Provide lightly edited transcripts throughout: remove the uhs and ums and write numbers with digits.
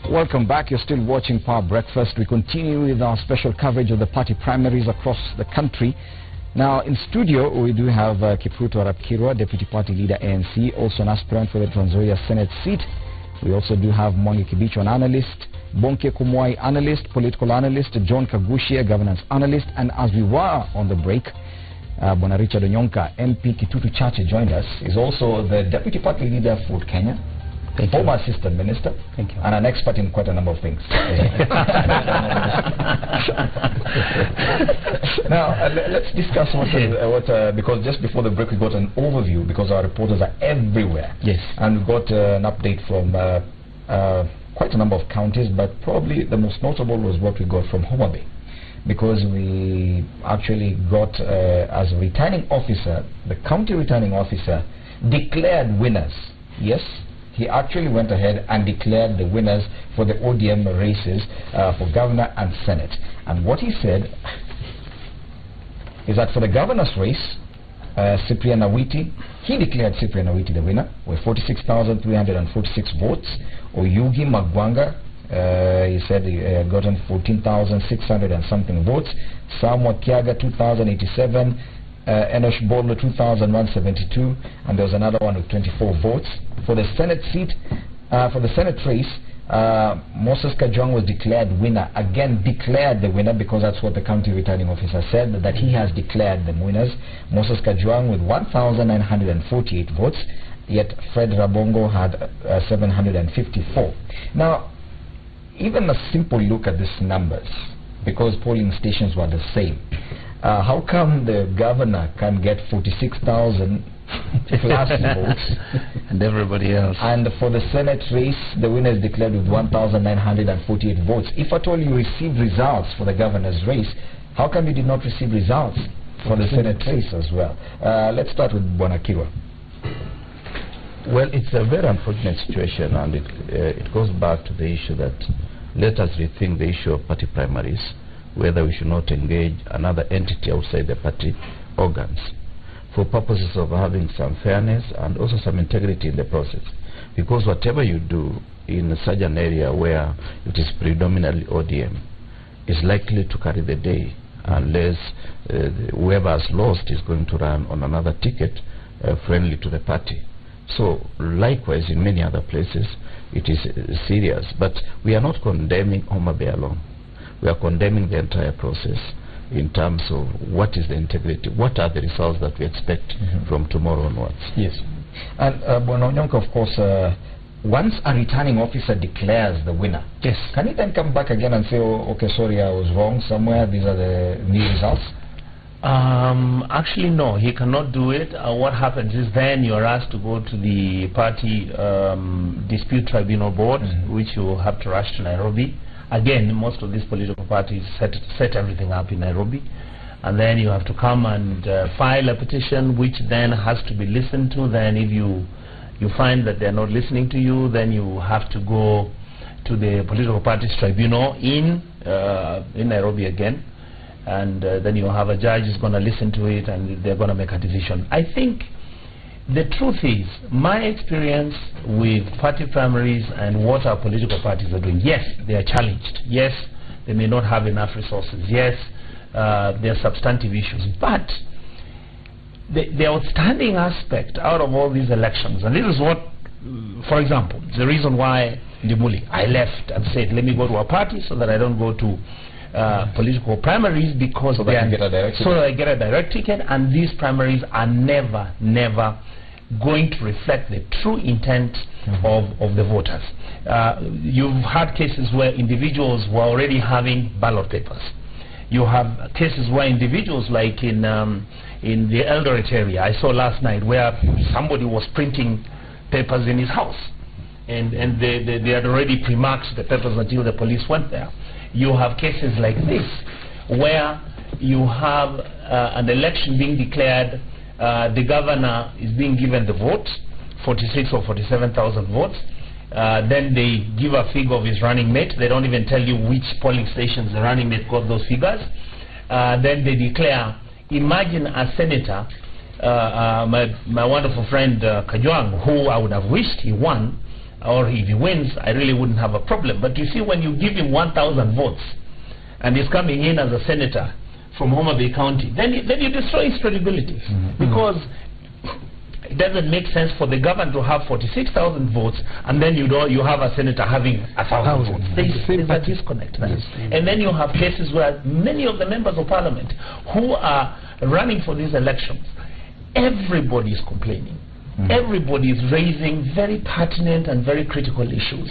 Welcome back. You're still watching Power Breakfast. We continue with our special coverage of the party primaries across the country. Now, in studio, we do have Kipruto Arapkirwa, Deputy Party Leader, ANC, also an aspirant for the Trans Nzoia Senate seat. We also do have Mwangi Kibicho, an analyst, Bonke Kumwai, analyst, political analyst, John Kagushia, governance analyst, and as we were on the break, Bwana Richard Onyonka, MP Kitutu Chache, joined us. He's also the Deputy Party Leader for Kenya. Former Assistant Minister. Thank you. And an expert in quite a number of things. Now, let's discuss because just before the break we got an overview, because our reporters are everywhere. Yes. And we got an update from quite a number of counties, but probably the most notable was what we got from Homa Bay. Because we actually got, as a returning officer, the county returning officer declared winners. Yes. He actually went ahead and declared the winners for the ODM races for governor and senate. And what he said is that for the governor's race, Cyprian Awiti, he declared Cyprian Awiti the winner with 46,346 votes. Oyugi Magwanga, he said he gotten 14,600 and something votes. Samuel Kiaga, 2,087. Enosh Bolo, 2,172, and there was another one with 24 votes. For the Senate seat, for the Senate race, Moses Kajwang was declared winner. Again, declared the winner, because that's what the county returning officer said, that he has declared the winners. Moses Kajwang with 1,948 votes, yet Fred Rabongo had 754. Now, even a simple look at these numbers, because polling stations were the same, how come the governor can get 46,000 plus votes and everybody else? And for the Senate race, the winner is declared with 1,948 votes. If at all you received results for the governor's race, how come you did not receive results for the Senate race as well? Let's start with Bwana Kirwa. Well, it's a very unfortunate situation, and it goes back to the issue that let us rethink the issue of party primaries, whether we should not engage another entity outside the party organs for purposes of having some fairness and also some integrity in the process. Because whatever you do in such an area where it is predominantly ODM is likely to carry the day unless whoever has lost is going to run on another ticket friendly to the party. So likewise in many other places it is serious, but we are not condemning Homa Bay alone. We are condemning the entire process in terms of what is the integrity, what are the results that we expect from tomorrow onwards. Yes. And Bwana Onyonka, of course, once a returning officer declares the winner, yes, can he then come back again and say, oh, okay, sorry, I was wrong somewhere, these are the new results? Actually, no, he cannot do it. What happens is then you are asked to go to the party dispute tribunal board, which you have to rush to Nairobi. Again, most of these political parties set everything up in Nairobi, and then you have to come and file a petition, which then has to be listened to. Then if you find that they're not listening to you, then you have to go to the political parties tribunal in Nairobi again, and then you have a judge who's going to listen to it, and they're going to make a decision. I think the truth is, my experience with party primaries and what our political parties are doing, yes, they are challenged. Yes, they may not have enough resources. Yes, there are substantive issues. But the outstanding aspect out of all these elections, and this is what, for example, the reason why Ndimuli, I left and said, let me go to a party so that I don't go to political primaries, because so I get a direct ticket, and these primaries are never going to reflect the true intent of the voters. You've had cases where individuals were already having ballot papers. You have cases where individuals, like in the Eldoret area, I saw last night, where somebody was printing papers in his house, and they had already pre-marked the papers until the police went there. You have cases like this, where you have an election being declared, the governor is being given the vote, 46 or 47,000 votes. Then they give a figure of his running mate. They don't even tell you which polling stations the running mate got those figures. Then they declare, imagine a senator, my wonderful friend Kajwang, who I would have wished he won, or if he wins, I really wouldn't have a problem. But you see, when you give him 1,000 votes and he's coming in as a senator from Homa Bay County, then you destroy his credibility. Because it doesn't make sense for the governor to have 46,000 votes and then you have a senator having 1,000 votes. There's a disconnect. Yes. And then you have cases where many of the members of parliament who are running for these elections, everybody is complaining. Everybody is raising very pertinent and very critical issues.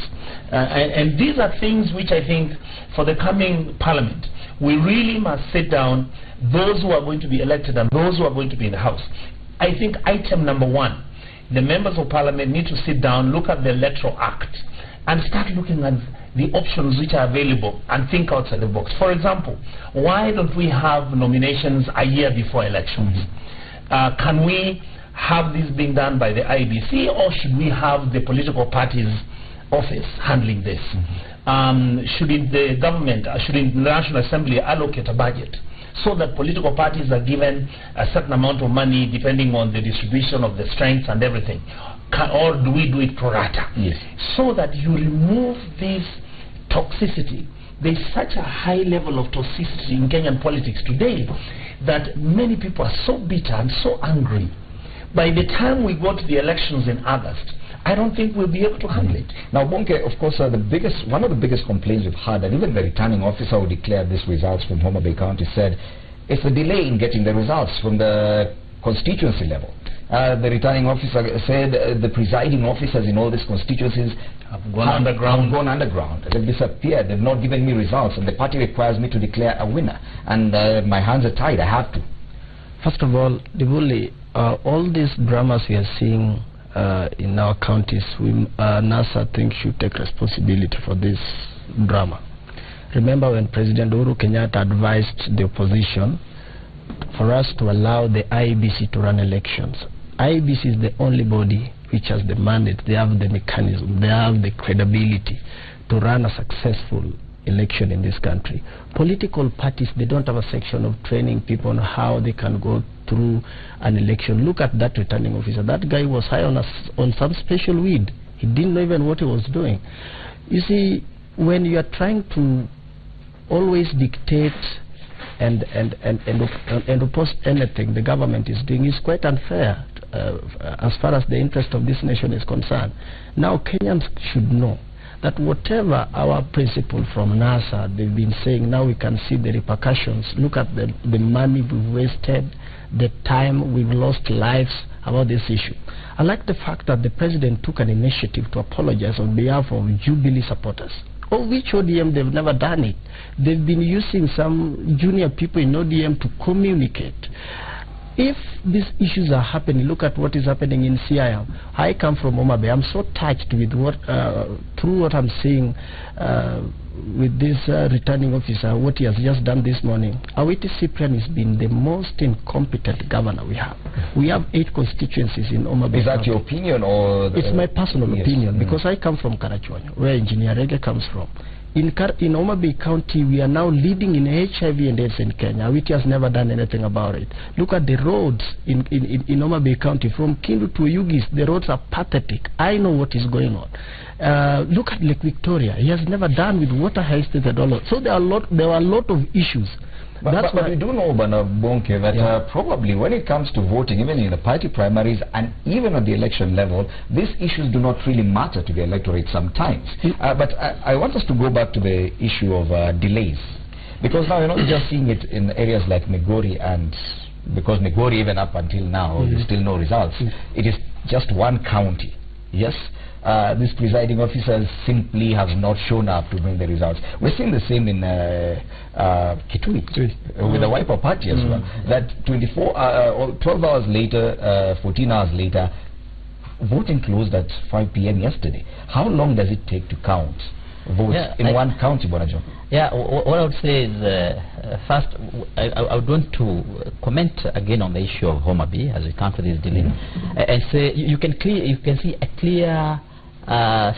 And these are things which I think for the coming parliament, we really must sit down, those who are going to be elected and those who are going to be in the House. I think item number one, the members of parliament need to sit down, look at the Electoral Act, and start looking at the options which are available and think outside the box. For example, why don't we have nominations a year before elections? Can we have this being done by the IBC, or should we have the political parties office handling this? Should the government, should the National Assembly allocate a budget so that political parties are given a certain amount of money depending on the distribution of the strengths and everything? Or do we do it pro rata? Yes. So that you remove this toxicity. There's such a high level of toxicity in Kenyan politics today that many people are so bitter and so angry. By the time we go to the elections in August, I don't think we'll be able to handle it. Now, Bonke, of course, one of the biggest complaints we've had, and even the returning officer who declared these results from Homa Bay County said, it's a delay in getting the results from the constituency level. The returning officer said the presiding officers in all these constituencies have gone underground. They've disappeared. They've not given me results, and the party requires me to declare a winner. And my hands are tied. I have to. First of all, Dibuli, all these dramas we are seeing in our counties, NASA thinks should take responsibility for this drama. Remember when President Uhuru Kenyatta advised the opposition for us to allow the IEBC to run elections. IEBC is the only body which has the mandate, they have the mechanism, they have the credibility to run a successful election in this country. Political parties, they don't have a section of training people on how they can go through an election. Look at that returning officer. That guy was high on some special weed. He didn't know even what he was doing. You see, when you are trying to always dictate and oppose anything the government is doing, is quite unfair as far as the interest of this nation is concerned. Now Kenyans should know that whatever our principle from NASA, they've been saying, now we can see the repercussions. Look at the money we've wasted, the time we've lost lives about this issue. I like the fact that the president took an initiative to apologize on behalf of Jubilee supporters. Of which ODM, they've never done it. They've been using some junior people in ODM to communicate. If these issues are happening, look at what is happening in CIM. I come from Homa Bay. I'm so touched with through what I'm seeing with this returning officer, what he has just done this morning. Awiti Cyprian has been the most incompetent governor we have. We have 8 constituencies in Homa Bay. Is that your opinion, or? It's my personal opinion, because I come from Karachuonyo, where Engineer Rege comes from. In Homa Bay County, we are now leading in HIV and AIDS in Kenya, which has never done anything about it. Look at the roads in Homa Bay County, from Kindu to Yugis, the roads are pathetic. I know what is going on. Look at Lake Victoria. He has never done with water hasted at all. So there were a lot of issues. But we do know, Bonke, that probably when it comes to voting, even in the party primaries and even at the election level, these issues do not really matter to the electorate sometimes. But I want us to go back to the issue of delays. Because now you're not just seeing it in areas like Migori, and because Migori, even up until now, there's still no results. It is just one county. Yes? These presiding officers simply have not shown up to bring the results. We're seeing the same in Kitui with the Wiper Party as well. That 12 hours later, 14 hours later, voting closed at 5 p.m. yesterday. How long does it take to count votes in one county, Bonajo? Yeah, what I would say is, first, I would want to comment again on the issue of Homa Bay as we come to this delay, and say you can see a clear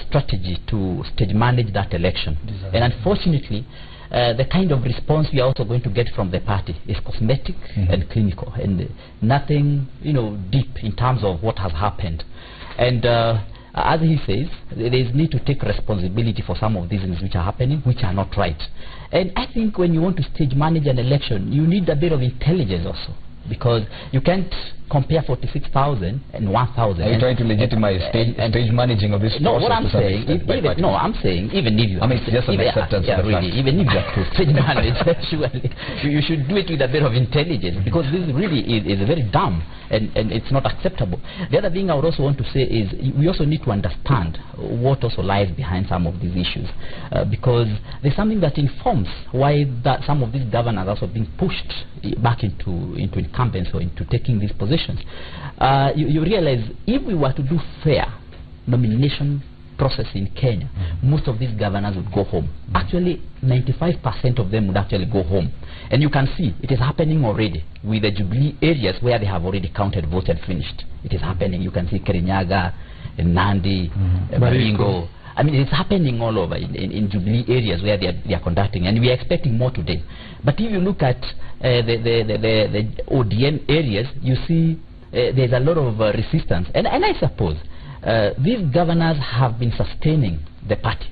strategy to stage manage that election. And unfortunately, the kind of response we are also going to get from the party is cosmetic and clinical, and nothing, deep in terms of what has happened. And as he says, there is need to take responsibility for some of these things which are happening, which are not right. And I think when you want to stage manage an election, you need a bit of intelligence also, because you can't compare 46,000 and 1,000. Are you trying to legitimize stage managing of this process? No, what I'm saying, I'm saying even if you, I mean, it's just an acceptance of the fact. Even if you have to stage manage, surely you should do it with a bit of intelligence, because this really is very dumb and it's not acceptable. The other thing I would also want to say is we also need to understand what also lies behind some of these issues, because there's something that informs why that some of these governors are also being pushed back into incumbents or into taking these positions. You realize if we were to do fair nomination process in Kenya, most of these governors would go home. Actually, 95% of them would actually go home. And you can see it is happening already with the Jubilee areas where they have already counted votes and finished. It is happening. You can see Kirinyaga, Nandi, Baringo. I mean, it's happening all over in Jubilee areas where they are conducting, and we are expecting more today. But if you look at the ODM areas, you see there's a lot of resistance. And I suppose these governors have been sustaining the party.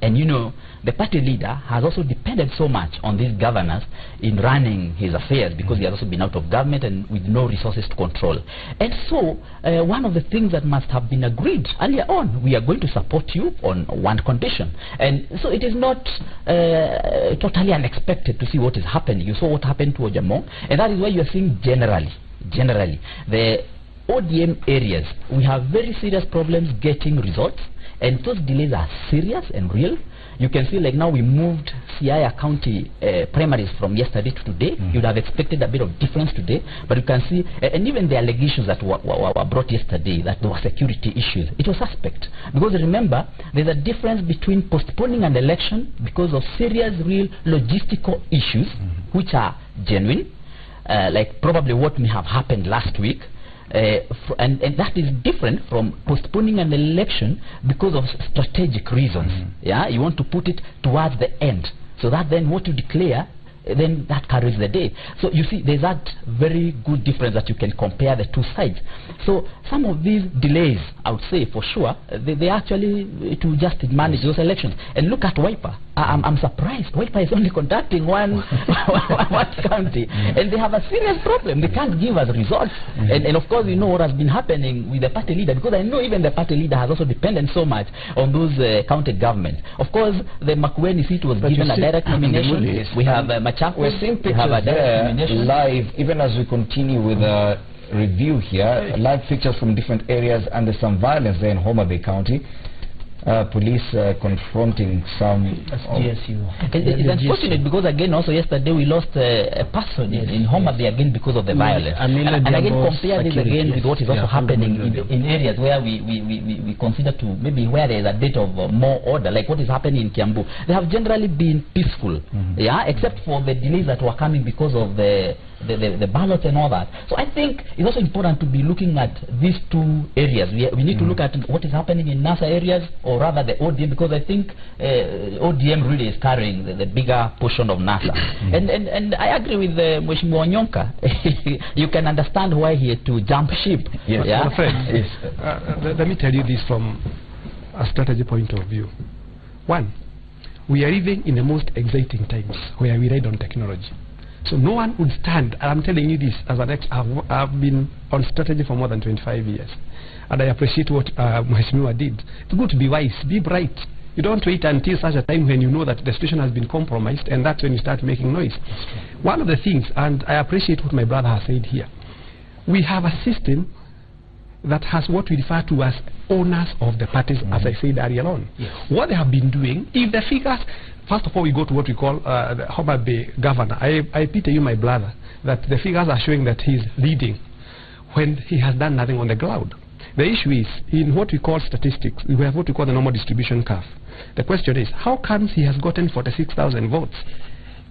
And you know, the party leader has also depended so much on these governors in running his affairs, because he has also been out of government and with no resources to control. And so one of the things that must have been agreed earlier on, we are going to support you on one condition. And so it is not totally unexpected to see what is happening. You saw what happened to Ojamong, and that is why you are seeing generally the ODM areas, we have very serious problems getting results, and those delays are serious and real. You can see, like now we moved Siaya County primaries from yesterday to today. You'd have expected a bit of difference today, but you can see, and even the allegations that were brought yesterday, that there were security issues, it was suspect. Because remember, there's a difference between postponing an election because of serious, real logistical issues, which are genuine, like probably what may have happened last week, and that is different from postponing an election because of strategic reasons. Yeah, you want to put it towards the end, so that then what you declare, then that carries the day. So you see, there's that very good difference that you can compare the two sides. So some of these delays, I would say for sure, they actually to just manage those elections. And look at Wiper. I'm surprised. Wiper is only conducting one county, and they have a serious problem. They can't give us results. And of course, you know what has been happening with the party leader, because I know even the party leader has also depended so much on those county governments. Of course, the Makueni seat was given a direct nomination. We have we're seeing pictures there live, even as we continue with the review here, live pictures from different areas, and there's some violence there in Homa Bay County. Police confronting some GSU. It's unfortunate because again also yesterday we lost a person in Homa Bay again because of the violence. And again compare this again with what is also happening in areas where we consider to maybe where there is a bit of more order, like what is happening in Kiambu. They have generally been peaceful, yeah, except for the delays that were coming because of the ballots and all that. So I think it's also important to be looking at these two areas. We need to look at what is happening in NASA areas, or rather the ODM, because I think ODM really is carrying the bigger portion of NASA. And I agree with Mheshimiwa Onyonka. You can understand why he had to jump ship. Yes. Yeah? Yes. Let me tell you this from a strategy point of view. One, we are living in the most exciting times where we ride on technology. So no one would stand, and I'm telling you this as an I've been on strategy for more than 25 years. And I appreciate what Mheshimiwa did. It's good to be wise, be bright. You don't wait until such a time when you know that the situation has been compromised, and that's when you start making noise. One of the things, and I appreciate what my brother has said here, we have a system that has what we refer to as owners of the parties, as I said earlier on. Yes. What they have been doing, if the figures, first of all, we go to what we call the Homa Bay governor. I pity you, my brother, that the figures are showing that he's leading when he has done nothing on the ground. The issue is, in what we call statistics, we have what we call the normal distribution curve. The question is, how comes he has gotten 46,000 votes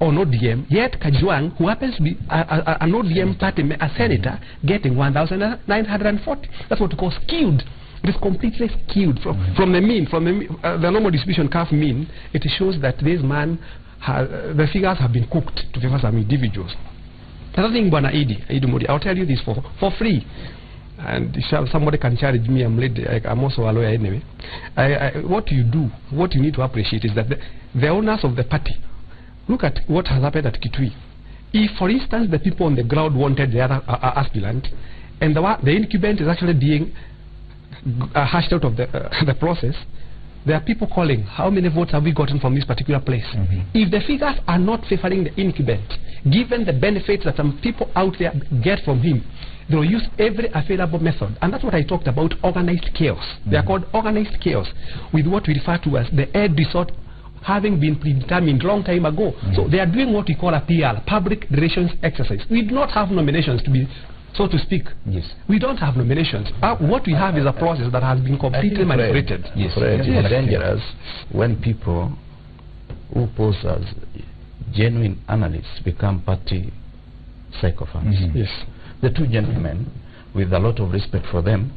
on ODM, yet Kajwang, who happens to be an ODM party, a senator, getting 1,940? That's what we call skewed. It is completely skewed from the mean, the normal distribution curve mean. It shows that this man, the figures have been cooked to favor some individuals. Another thing, Bwana Idi Modi, I'll tell you this for free. and somebody can challenge me, I'm also a lawyer anyway. What you need to appreciate is that the owners of the party, look at what has happened at Kitui. If, for instance, the people on the ground wanted the other aspirant, and the incumbent is actually being hashed out of the process, there are people calling, how many votes have we gotten from this particular place? If the figures are not favoring the incumbent, given the benefits that some people out there get from him, they will use every available method. And that's what I talked about, organized chaos. They are called organized chaos, with what we refer to as the end result having been predetermined long time ago. So they are doing what we call a PR, public relations exercise. We do not have nominations to be, so to speak. Yes. We don't have nominations. What we have is a process that has been completely manipulated. Yes. It's dangerous when people who pose as genuine analysts become party sycophants. Yes. The two gentlemen, with a lot of respect for them,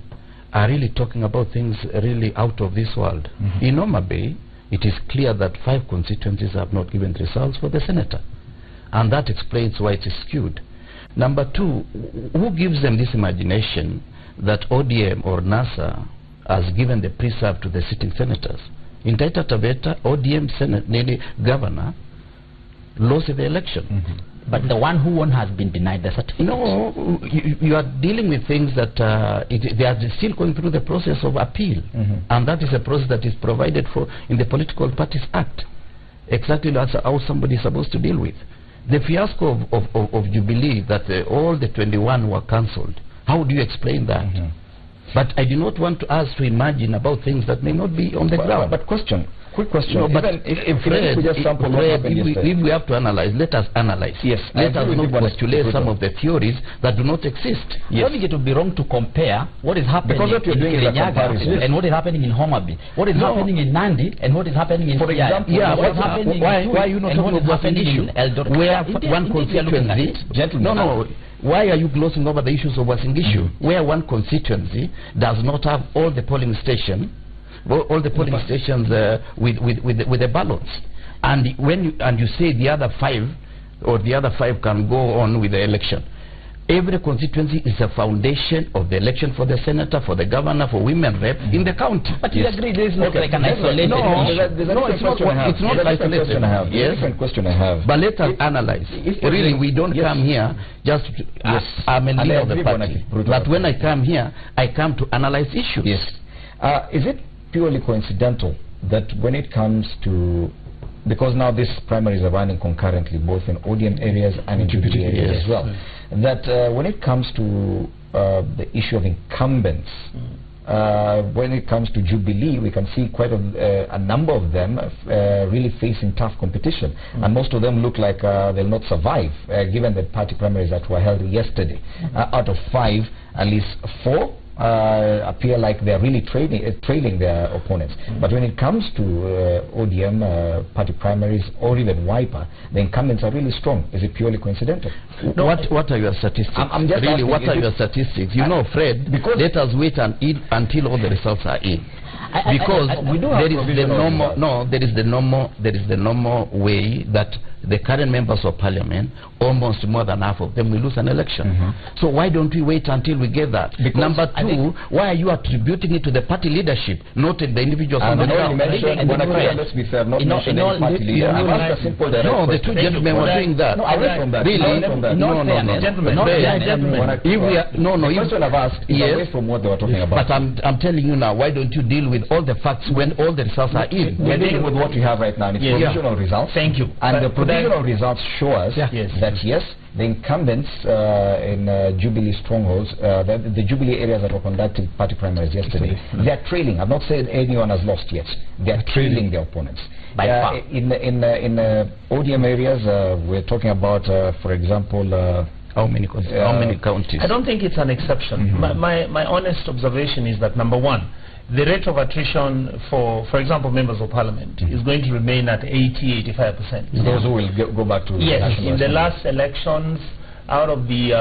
are really talking about things really out of this world. In Homa Bay, it is clear that 5 constituencies have not given results for the senator, and that explains why it is skewed. Number two, who gives them this imagination that ODM or NASA has given the preserve to the sitting senators? In Taita Taveta, ODM Senate governor lost the election. But the one who won has been denied the certificate. No, you are dealing with things that they are still going through the process of appeal. And that is a process that is provided for in the Political Parties Act. Exactly as how somebody is supposed to deal with. The fiasco of Jubilee, that all the 21 were cancelled. How do you explain that? But I do not want us to imagine about things that may not be on the ground. But quick question. No, but if we have to analyze, let us analyze. Yes. Let us not postulate some of the theories that do not exist. I think it would be wrong to compare what is happening in Kirinyaga and what is happening in Homa Bay. What is happening in Nandi and what is happening in example, why are you not talking about the issue? Where one constituency, gentlemen, why are you glossing over the issues of Wasingishu, where one constituency does not have all the polling stations with the ballots, and you say the other 5 can go on with the election. Every constituency is a foundation of the election for the senator, for the governor, for women rep in the county. But you agree this is not like an isolated it's not isolated. Yes, different question I have. But let us analyze. Really, we don't come here just I'm a leader of the party. But when I come here, I come to analyze issues. Yes. Is it purely coincidental that when it comes to, because now these primaries are running concurrently both in ODM areas and in Jubilee areas as well, that when it comes to the issue of incumbents, when it comes to Jubilee, we can see quite a number of them really facing tough competition, and most of them look like they'll not survive, given the party primaries that were held yesterday. Out of 5, at least 4 appear like they're really trailing their opponents. But when it comes to ODM party primaries or even Wiper, the incumbents are really strong. Is it purely coincidental? No, what are your statistics? I'm just really, asking, what are your statistics? You know, Fred, let us wait until all the results are in. Because there is the normal way that the current members of parliament, almost more than half of them, will lose an election. So why don't we wait until we get that? Because number 2, why are you attributing it to the party leadership, not to the individuals on the ground? Let's be fair, not mentioning party leader. No, the 2 gentlemen were doing that. No, away from that. Really? No, gentlemen. The question I've asked is away from what they were talking about. But I'm telling you now, why don't you deal with all the facts when all the results are in? We're dealing with what we have right now. It's provisional results. Thank you. And the provisional results show us that yes, the incumbents in Jubilee strongholds, the Jubilee areas that were conducting party primaries yesterday, they are trailing. I've not said anyone has lost yet. They are trailing their opponents. By far. In ODM areas, we're talking about, for example, how many counties? I don't think it's an exception. My honest observation is that, number 1, the rate of attrition for example, members of parliament is going to remain at 80–85%. Those who will go back to in the last elections, out of the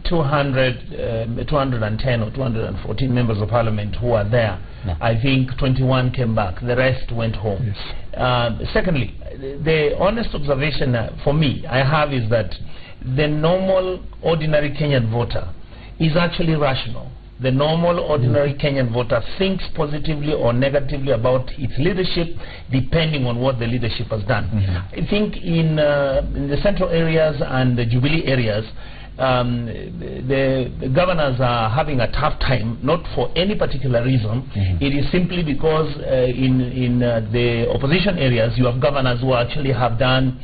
210 or 214 members of parliament who are there, I think 21 came back. The rest went home. Secondly, the honest observation for me I have is that the normal, ordinary Kenyan voter is actually rational. the normal, ordinary Kenyan voter thinks positively or negatively about its leadership, depending on what the leadership has done. I think in the central areas and the Jubilee areas, the governors are having a tough time, not for any particular reason. It is simply because in the opposition areas, you have governors who actually have done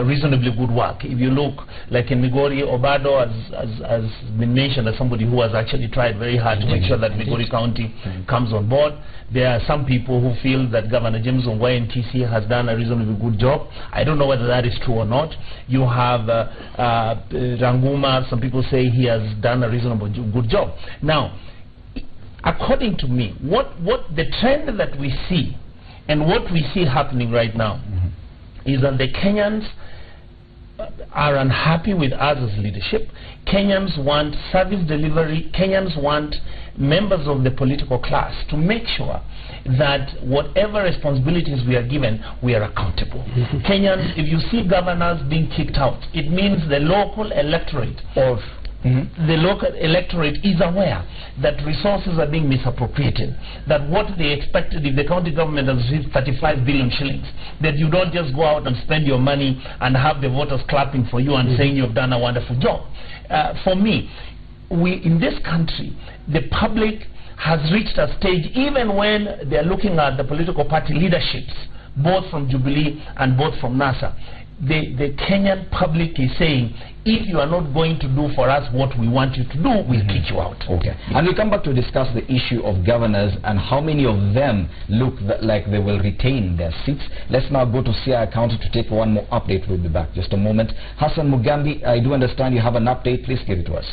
reasonably good work. If you look, like in Migori, Obado has been mentioned as somebody who has actually tried very hard to make sure that Migori County comes on board. There are some people who feel that Governor James Ongwae in TC has done a reasonably good job. I don't know whether that is true or not. You have Ranguma, some people say he has done a reasonable good job. Now, according to me, what the trend that we see and what we see happening right now is that the Kenyans are unhappy with us as leadership. Kenyans want service delivery. Kenyans want members of the political class to make sure that whatever responsibilities we are given, we are accountable. Kenyans, if you see governors being kicked out, it means the local electorate of the local electorate is aware that resources are being misappropriated, that what they expected, if the county government has received 35 billion shillings, that you don't just go out and spend your money and have the voters clapping for you and saying you've done a wonderful job. For me, in this country, the public has reached a stage, even when they're looking at the political party leaderships, both from Jubilee and both from NASA, the Kenyan public is saying, if you are not going to do for us what we want you to do, we'll kick you out. Okay. And we'll come back to discuss the issue of governors and how many of them look like they will retain their seats. Let's now go to Siaya County to take one more update. We'll be back just a moment. Hassan Mugambi, I do understand you have an update. Please give it to us.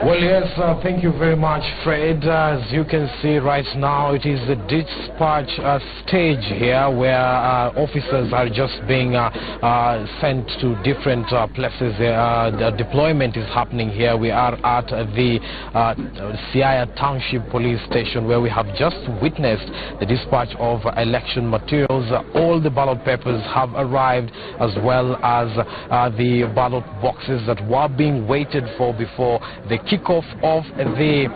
Well, yes, thank you very much, Fred. As you can see right now, it is the dispatch stage here where officers are just being sent to different places. The deployment is happening here. We are at the Siaya Township Police Station, where we have just witnessed the dispatch of election materials. All the ballot papers have arrived, as well as the ballot boxes that were being waited for before the kickoff of the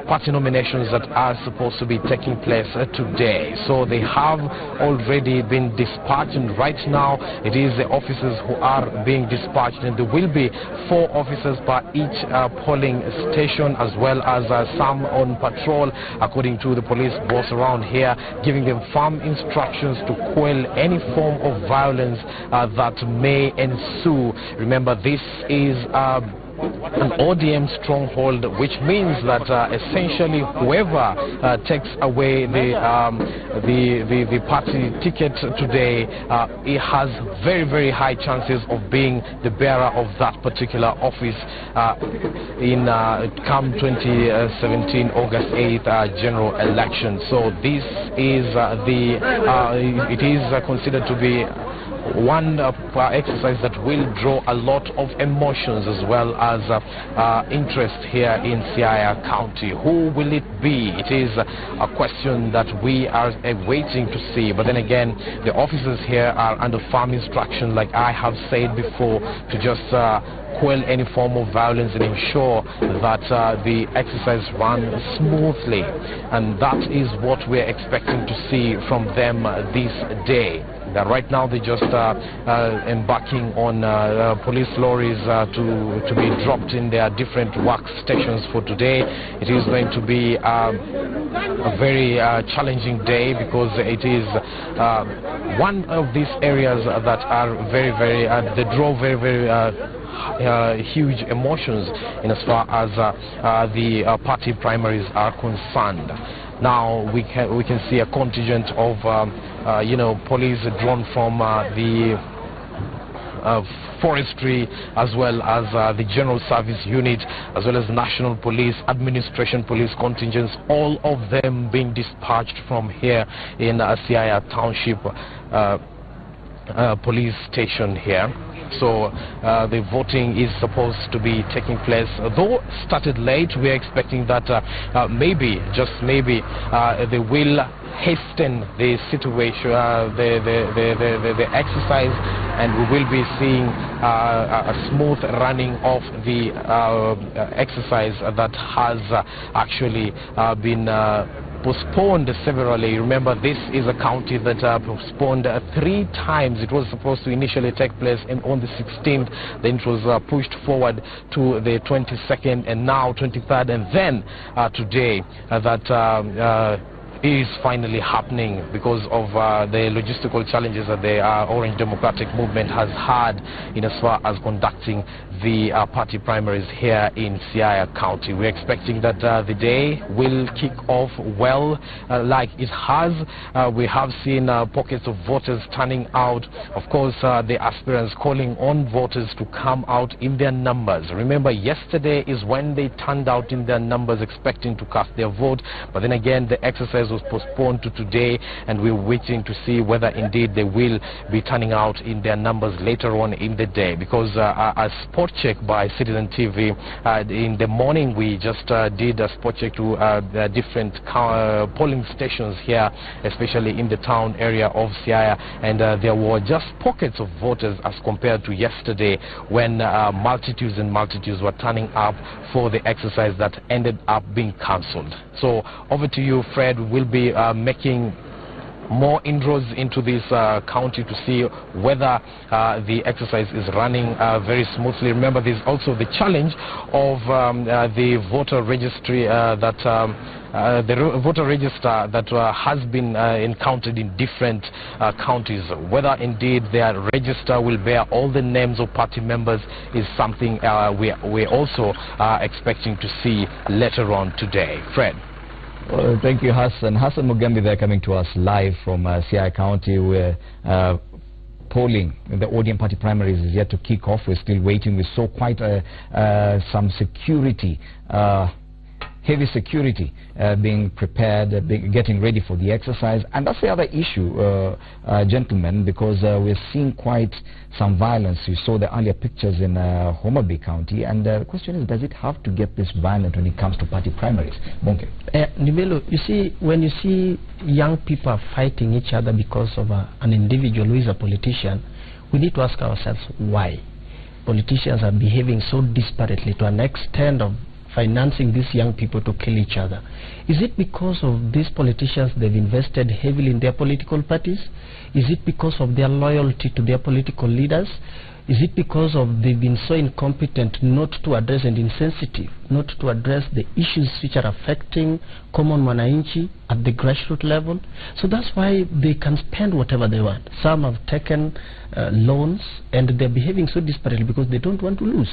party nominations that are supposed to be taking place today. So they have already been dispatched, and right now it is the officers who are being dispatched, and there will be 4 officers per each polling station, as well as some on patrol, according to the police boss around here, giving them firm instructions to quell any form of violence that may ensue. Remember, this is an ODM stronghold, which means that essentially whoever takes away the party ticket today, it has very, very high chances of being the bearer of that particular office in come 2017 August 8th general election. So this is it is considered to be one exercise that will draw a lot of emotions, as well as interest here in Siaya County. Who will it be? It is a question that we are waiting to see. But then again, the officers here are under firm instruction, like I have said before, to just quell any form of violence and ensure that the exercise runs smoothly. And that is what we're expecting to see from them this day. Right now they're just embarking on police lorries to be dropped in their different workstations for today. It is going to be a very challenging day, because it is one of these areas that are very, very, they draw very, very huge emotions in as far as the party primaries are concerned. Now we can see a contingent of police drawn from the forestry, as well as the general service unit, as well as national police, administration police contingents, all of them being dispatched from here in Siaya Township police station here. So the voting is supposed to be taking place, though started late. We are expecting that maybe, just maybe, they will hasten the situation, the exercise, and we will be seeing a smooth running of the exercise that has actually been postponed severally. Remember, this is a county that postponed 3 times. It was supposed to initially take place on the 16th, then it was pushed forward to the 22nd, and now 23rd, and then today that is finally happening because of the logistical challenges that the Orange Democratic Movement has had in as far as conducting the party primaries here in Siaya County. We're expecting that the day will kick off well like it has. We have seen pockets of voters turning out. Of course, the aspirants calling on voters to come out in their numbers. Remember, yesterday is when they turned out in their numbers expecting to cast their vote, but then again the exercise was postponed to today, and we're waiting to see whether indeed they will be turning out in their numbers later on in the day, because a spot check by Citizen TV in the morning, we just did a spot check to different polling stations here, especially in the town area of Siaya, and there were just pockets of voters as compared to yesterday when multitudes and multitudes were turning up for the exercise that ended up being cancelled. So over to you, Fred. We'll be making more inroads into this county to see whether the exercise is running very smoothly. Remember, there's also the challenge of the voter registry the voter register that has been encountered in different counties. Whether indeed their register will bear all the names of party members is something we're also expecting to see later on today. Fred. Well, thank you, Hassan. Hassan Mugambi there, coming to us live from Siaya County, where polling in the ODM party primaries is yet to kick off. We're still waiting. We saw quite some security, heavy security being prepared, getting ready for the exercise. And that's the other issue, gentlemen, because we're seeing quite some violence. You saw the earlier pictures in Homa Bay County, and the question is, does it have to get this violent when it comes to party primaries? Bonke. Nibelo, you see, when you see young people are fighting each other because of an individual who is a politician, we need to ask ourselves why politicians are behaving so disparately to an extent of financing these young people to kill each other. Is it because of these politicians, they've invested heavily in their political parties? Is it because of their loyalty to their political leaders? Is it because of they've been so incompetent not to address, and insensitive not to address the issues which are affecting common mwananchi at the grassroots level? So that's why they can spend whatever they want. Some have taken loans, and they're behaving so disparately because they don't want to lose.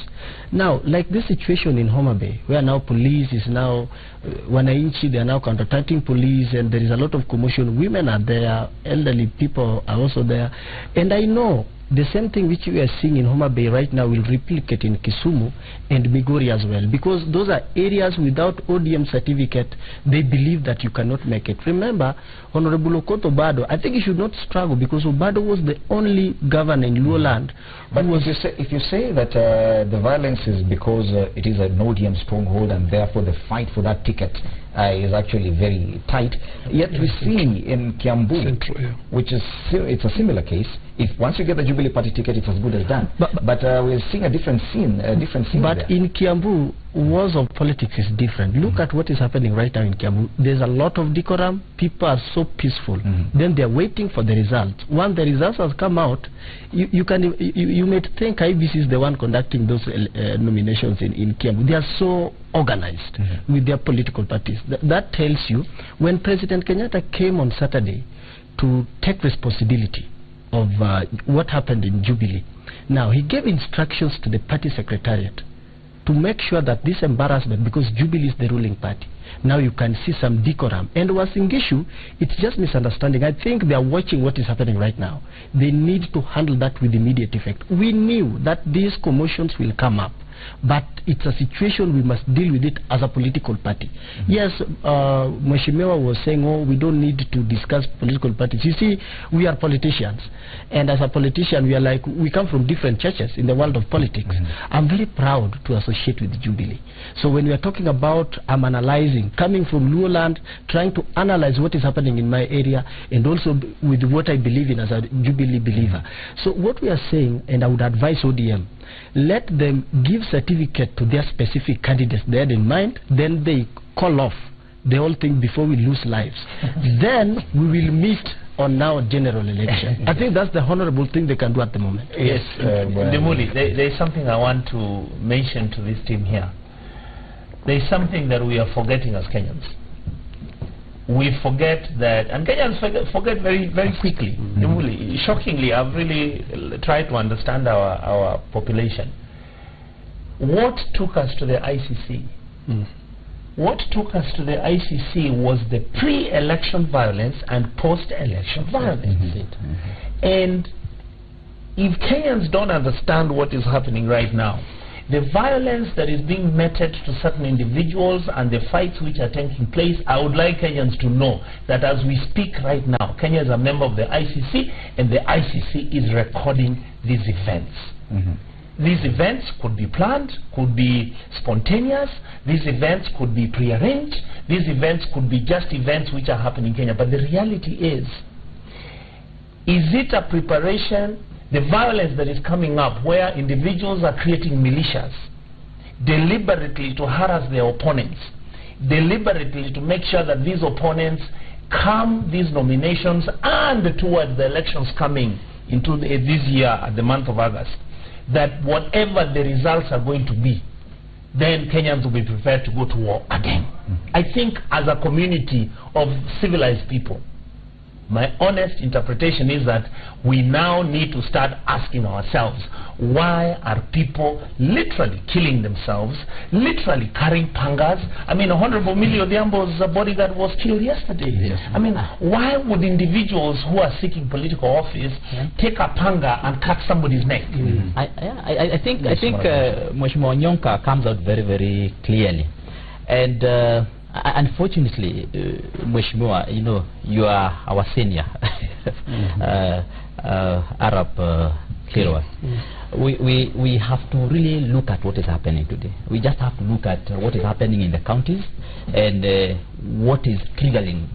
Now, like this situation in Homa Bay, where now police is now wananchi, they are now counteracting police, and there is a lot of commotion. Women are there, elderly people are also there, and I know the same thing which we are seeing in Homa Bay right now will replicate in Kisumu and Migori as well, because those are areas without ODM certificate. They believe that you cannot make it. Remember, Honorable Okoth Obado, I think he should not struggle, because Obado was the only governor in Luo land. But if you say that the violence is because it is an ODM stronghold, and therefore the fight for that ticket is actually very tight, yet we see in Kiambu, which is it's a similar case. If once you get the Jubilee Party ticket, it's as good as done. But we're seeing a different scene. But there. In Kiambu, wars of politics is different. Look at what is happening right now in Kiambu. There's a lot of decorum. People are so peaceful. Then they're waiting for the results. Once the results has come out, you may think IBC is the one conducting those nominations in Kiambu. They are so organized with their political parties. That tells you, when President Kenyatta came on Saturday to take responsibility of what happened in Jubilee, now he gave instructions to the party secretariat to make sure that this embarrassment, because Jubilee is the ruling party, now you can see some decorum. And Wasingishu, it's just misunderstanding. I think they are watching what is happening right now. They need to handle that with immediate effect. We knew that these commotions will come up. but it's a situation we must deal with it as a political party. Yes, Mheshimiwa was saying, oh, we don't need to discuss political parties. You see, we are politicians, and as a politician, we are like, we come from different churches in the world of politics. I'm very proud to associate with Jubilee. So when we are talking about, I'm analyzing, coming from Luo land, trying to analyze what is happening in my area, and also with what I believe in as a Jubilee believer. So what we are saying, and I would advise ODM, let them give certificate to their specific candidates they had in mind, then they call off the whole thing before we lose lives. Then we will meet on now general election. I think that's the honorable thing they can do at the moment. Yes, Demuli, there's something I want to mention to this team here. There's something that we are forgetting as Kenyans. We forget that, and Kenyans forget very, very quickly. Shockingly, I've really tried to understand our population. What took us to the ICC? What took us to the ICC was the pre-election violence and post-election violence. And if Kenyans don't understand what is happening right now, the violence that is being meted to certain individuals and the fights which are taking place, I would like Kenyans to know that as we speak right now, Kenya is a member of the ICC, and the ICC is recording these events. These events could be planned, could be spontaneous, these events could be prearranged, these events could be just events which are happening in Kenya. But the reality is it a preparation? The violence that is coming up where individuals are creating militias deliberately to harass their opponents, deliberately to make sure that these opponents come these nominations and towards the elections coming into this year at the month of August, that whatever the results are going to be, then Kenyans will be prepared to go to war again. I think as a community of civilized people, my honest interpretation is that we now need to start asking ourselves, why are people literally killing themselves, literally carrying pangas? I mean, Honorable Millie Odhiambo's bodyguard was killed yesterday. I mean, why would individuals who are seeking political office take a panga and cut somebody's neck? I think Mheshimiwa Onyonka comes out very, very clearly. And unfortunately, Mheshimiwa, you know, you are our senior Arab hero. We have to really look at what is happening today. We just have to look at what is happening in the counties and what is triggering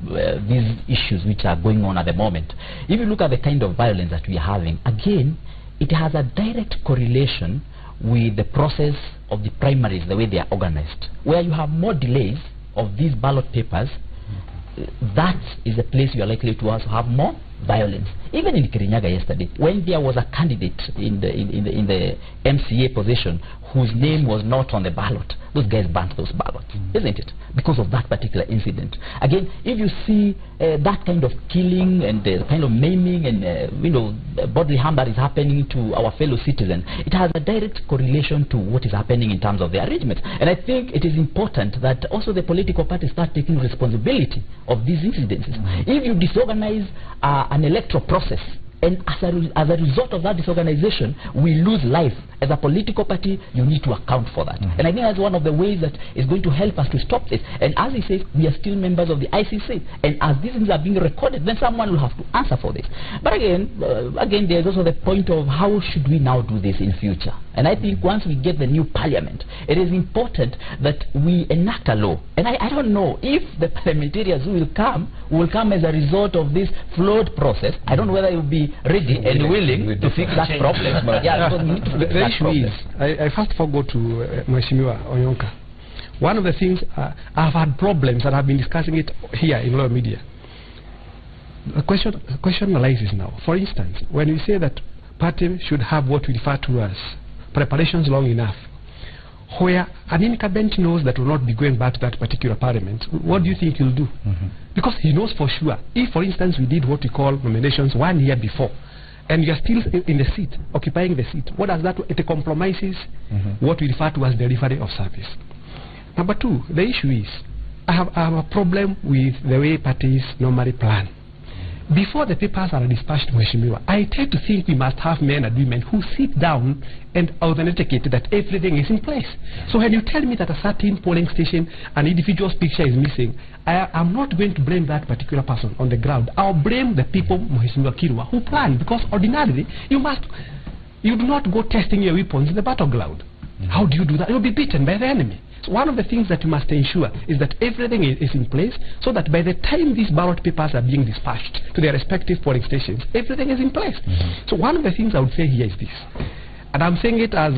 these issues which are going on at the moment. If you look at the kind of violence that we are having, again, it has a direct correlation with the process of the primaries, the way they are organized, where you have more delays of these ballot papers. That is the place you are likely to also have more violence. Even in Kirinyaga yesterday, when there was a candidate in the MCA position whose name was not on the ballot, those guys burnt those ballots, isn't it? Because of that particular incident. Again, if you see that kind of killing and kind of maiming and you know, bodily harm that is happening to our fellow citizens, it has a direct correlation to what is happening in terms of the arrangements. And I think it is important that also the political parties start taking responsibility of these incidences. If you disorganize an electoral process, and as a result of that disorganization, we lose life. As a political party, you need to account for that. And I think that's one of the ways that is going to help us to stop this. And as he says, we are still members of the ICC. And as these things are being recorded, then someone will have to answer for this. But again, there's also the point of how should we now do this in future. And I think once we get the new parliament, it is important that we enact a law. And I don't know if the parliamentarians who will come as a result of this flawed process. I don't know whether it will be ready and willing to fix that problem. Yeah, because we need to fix that problem. I first of all go to Mheshimiwa Onyonka. One of the things, I've had problems and I've been discussing it here in lower media. The question arises now. For instance, when we say that party should have what we refer to as preparations long enough, where an incumbent knows that will not be going back to that particular parliament, what do you think he'll do? Because he knows for sure, if for instance we did what we call nominations 1 year before, and you are still in the seat, occupying the seat, what does that do? It compromises what we refer to as delivery of service. Number two, the issue is, I have a problem with the way parties normally plan. before the papers are dispatched, Mheshimiwa, I tend to think we must have men and women who sit down and authenticate that everything is in place. So when you tell me that a certain polling station, an individual's picture is missing, I'm not going to blame that particular person on the ground. I'll blame the people, Mheshimiwa Kirwa, who planned, because ordinarily you do not go testing your weapons in the battleground. How do you do that? You'll be beaten by the enemy. So one of the things that you must ensure is that everything is in place, so that by the time these ballot papers are being dispatched to their respective polling stations, everything is in place. So one of the things I would say here is this, and I'm saying it as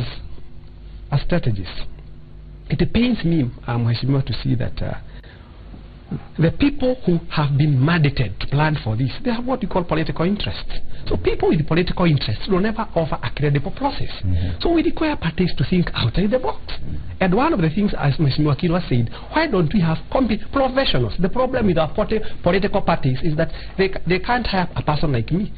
a strategist. It pains me, Mheshimiwa, to see that the people who have been mandated to plan for this, they have what we call political interests. So people with political interests will never offer a credible process. So we require parties to think outside the box. And one of the things, as Mheshimiwa Kirwa said, why don't we have professionals? The problem with our political parties is that they can't have a person like me.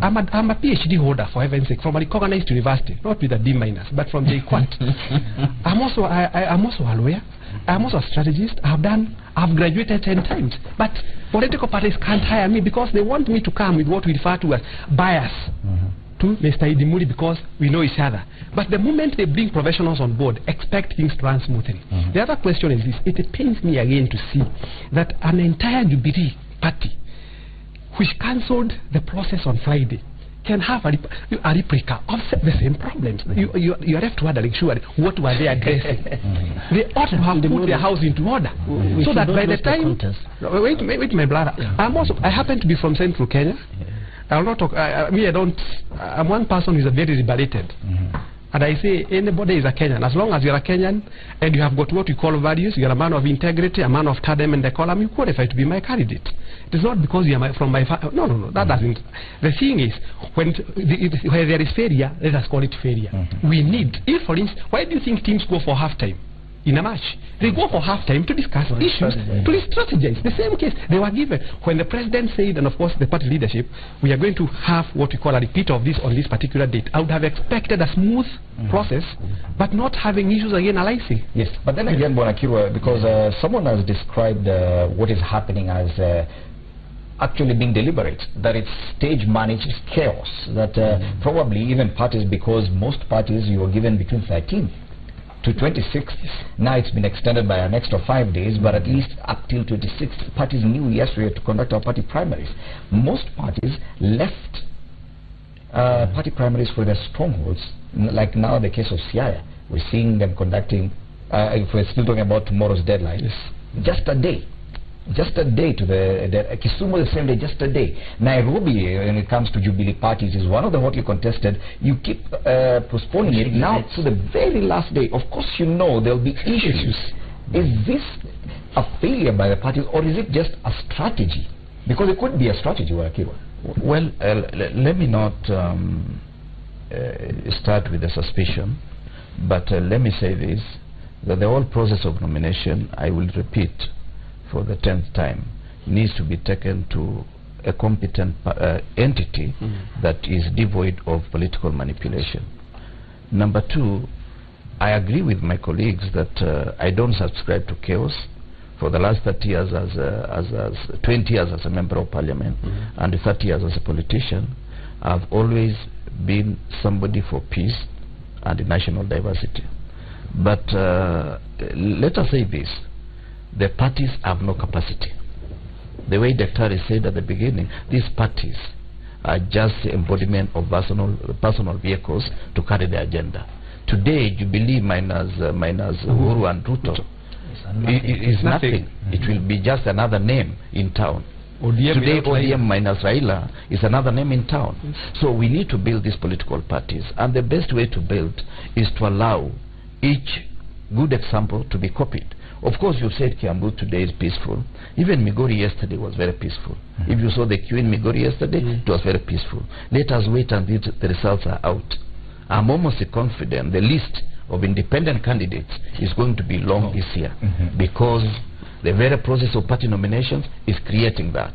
I'm a PhD holder, for heaven's sake, from a recognized university, not with a D-, but from the JQuat. I'm also a lawyer. I'm also a strategist. I've graduated 10 times. But political parties can't hire me because they want me to come with what we refer to as bias to Mr. Idimuli, because we know each other. But the moment they bring professionals on board, expect things to run smoothly. The other question is this. It pains me again to see that an entire Jubilee party, which cancelled the process on Friday, can have a replica of the same problems. You are left wondering, surely, what were they addressing? They ought to have put their house into order, so that by the time... Wait, my brother. I happen to be from Central Kenya. I'll not talk... I'm one person who is very liberated. And I say, anybody is a Kenyan. As long as you're a Kenyan and you have got what we call values, you're a man of integrity, a man of tandem and decorum, you qualify to be my candidate. It is not because you are from my family. No, that doesn't. The thing is, when there is failure, let us call it failure. We need, if for instance, why do you think teams go for halftime in a match? They go for halftime to discuss issues, to strategize. The same case they were given when the president said, and of course the party leadership, we are going to have what we call a repeat of this on this particular date. I would have expected a smooth process, but not having issues again arising. Yes, but then again, Bonakirwa, because someone has described what is happening as actually being deliberate, that it's stage managed chaos, that probably even parties, because most parties you were given between 13 to 26. Now it's been extended by an extra 5 days, but at least up till 26, parties knew yesterday to conduct our party primaries. Most parties left party primaries for their strongholds, like now the case of Siaya. We're seeing them conducting, if we're still talking about tomorrow's deadline, just a day to the Kisumu the same day, just a day. Nairobi, when it comes to Jubilee parties, is one of the hotly contested. You keep postponing it now to the very last day. Of course, you know there will be issues. Is this a failure by the parties, or is it just a strategy? Because it could be a strategy, Warakirwa. Well, let me not start with a suspicion, but let me say this, that the whole process of nomination, I will repeat for the 10th time, needs to be taken to a competent entity that is devoid of political manipulation. Number two, I agree with my colleagues that I don't subscribe to chaos. For the last 30 years, 20 years as a member of parliament, and 30 years as a politician, I've always been somebody for peace and national diversity. But let us say this. The parties have no capacity. The way Dr. said at the beginning, these parties are just the embodiment of personal vehicles to carry the agenda. Today, Jubilee minus Uhuru and Ruto is nothing. It will be just another name in town. Today, ODM minus Raila is another name in town. So we need to build these political parties, and the best way to build is to allow each good example to be copied. Of course, you said Kiambu today is peaceful. Even Migori yesterday was very peaceful. If you saw the queue in Migori yesterday, it was very peaceful. Let us wait until the results are out. I'm almost confident the list of independent candidates is going to be long this year, because the very process of party nominations is creating that.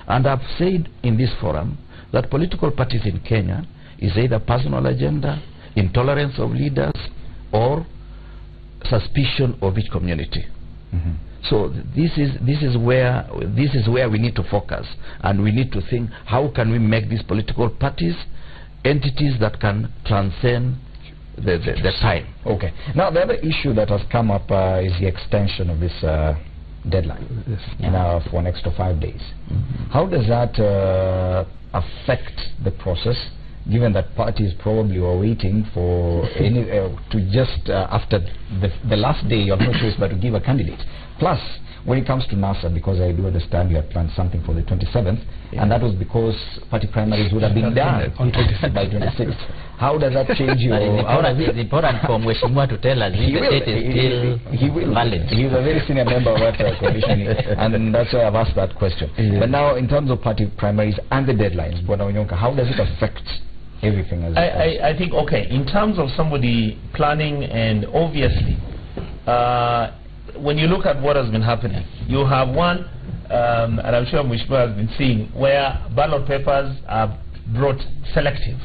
And I've said in this forum that political parties in Kenya is either personal agenda, intolerance of leaders, or suspicion of each community. So this is where we need to focus, and we need to think, how can we make these political parties entities that can transcend the time. Okay. Now the other issue that has come up is the extension of this deadline. Yes. Now for an extra 5 days. How does that affect the process, given that parties probably were waiting for any to just after the last day you have no choice but to give a candidate. Plus, when it comes to NASA, because I do understand you had planned something for the 27th, and that was because party primaries would have been done on 26th. by 26th. How does that change your... It's important for Mweshimwa to tell us if the date is still valid. He's a very senior member of that commission, and that's why I've asked that question. But now, in terms of party primaries and the deadlines, Bwana Onyonka, how does it affect everything? I think, okay, in terms of somebody planning, and obviously, when you look at what has been happening, you have one, and I'm sure Mweshimwa has been seeing, where ballot papers are brought selective,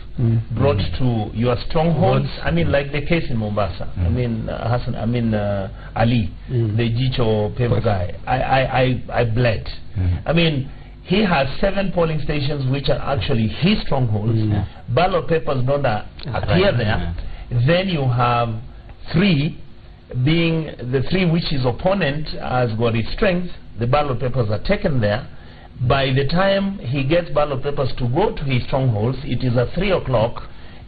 brought to your strongholds. I mean, like the case in Mombasa. I mean, Ali, the Jicho paper guy. I bled. I mean, he has 7 polling stations which are actually his strongholds. Ballot papers don't appear there. Then you have 3, being the 3 which his opponent has got its strength. The ballot papers are taken there. By the time he gets ballot papers to go to his strongholds, it is at 3 o'clock.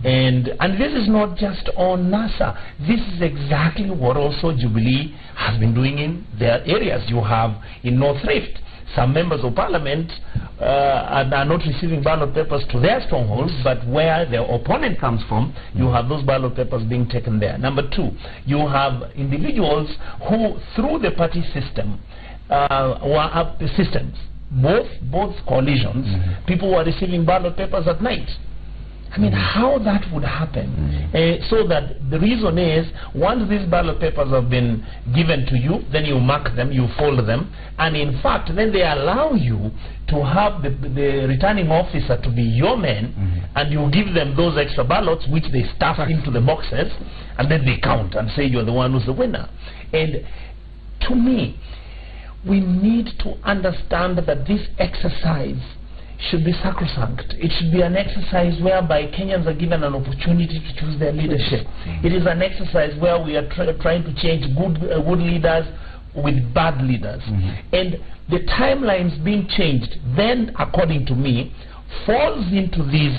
And this is not just on NASA. This is exactly what also Jubilee has been doing in their areas. You have in North Rift, some members of parliament are not receiving ballot papers to their strongholds, but where their opponent comes from, you have those ballot papers being taken there. Number 2, you have individuals who, through the party system, were up the systems, both coalitions, people were receiving ballot papers at night. I mean, how that would happen? So that the reason is, once these ballot papers have been given to you, then you mark them, you fold them, and in fact, then they allow you to have the returning officer to be your man, and you give them those extra ballots, which they stuff into the boxes, and then they count and say you're the one who's the winner. And to me, we need to understand that this exercise should be sacrosanct. It should be an exercise whereby Kenyans are given an opportunity to choose their leadership. It is an exercise where we are trying to change good leaders with bad leaders. And the timelines being changed then, according to me, falls into this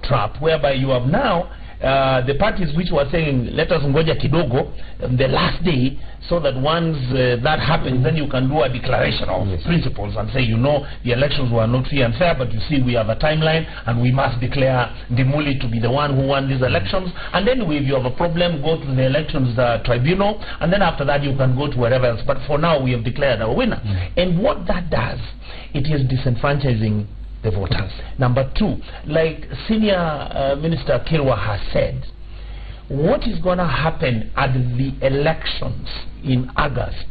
trap whereby you have now the parties which were saying, let us ngoja kidogo, the last day, so that once that happens, then you can do a declaration of principles and say, you know, the elections were not free and fair, but you see we have a timeline and we must declare Ndimuli to be the one who won these elections. And then if you have a problem, go to the elections tribunal, and then after that you can go to wherever else. But for now, we have declared our winner. And what that does, it is disenfranchising the voters. Number 2, like Senior Minister Kirwa has said, what is going to happen at the elections in August?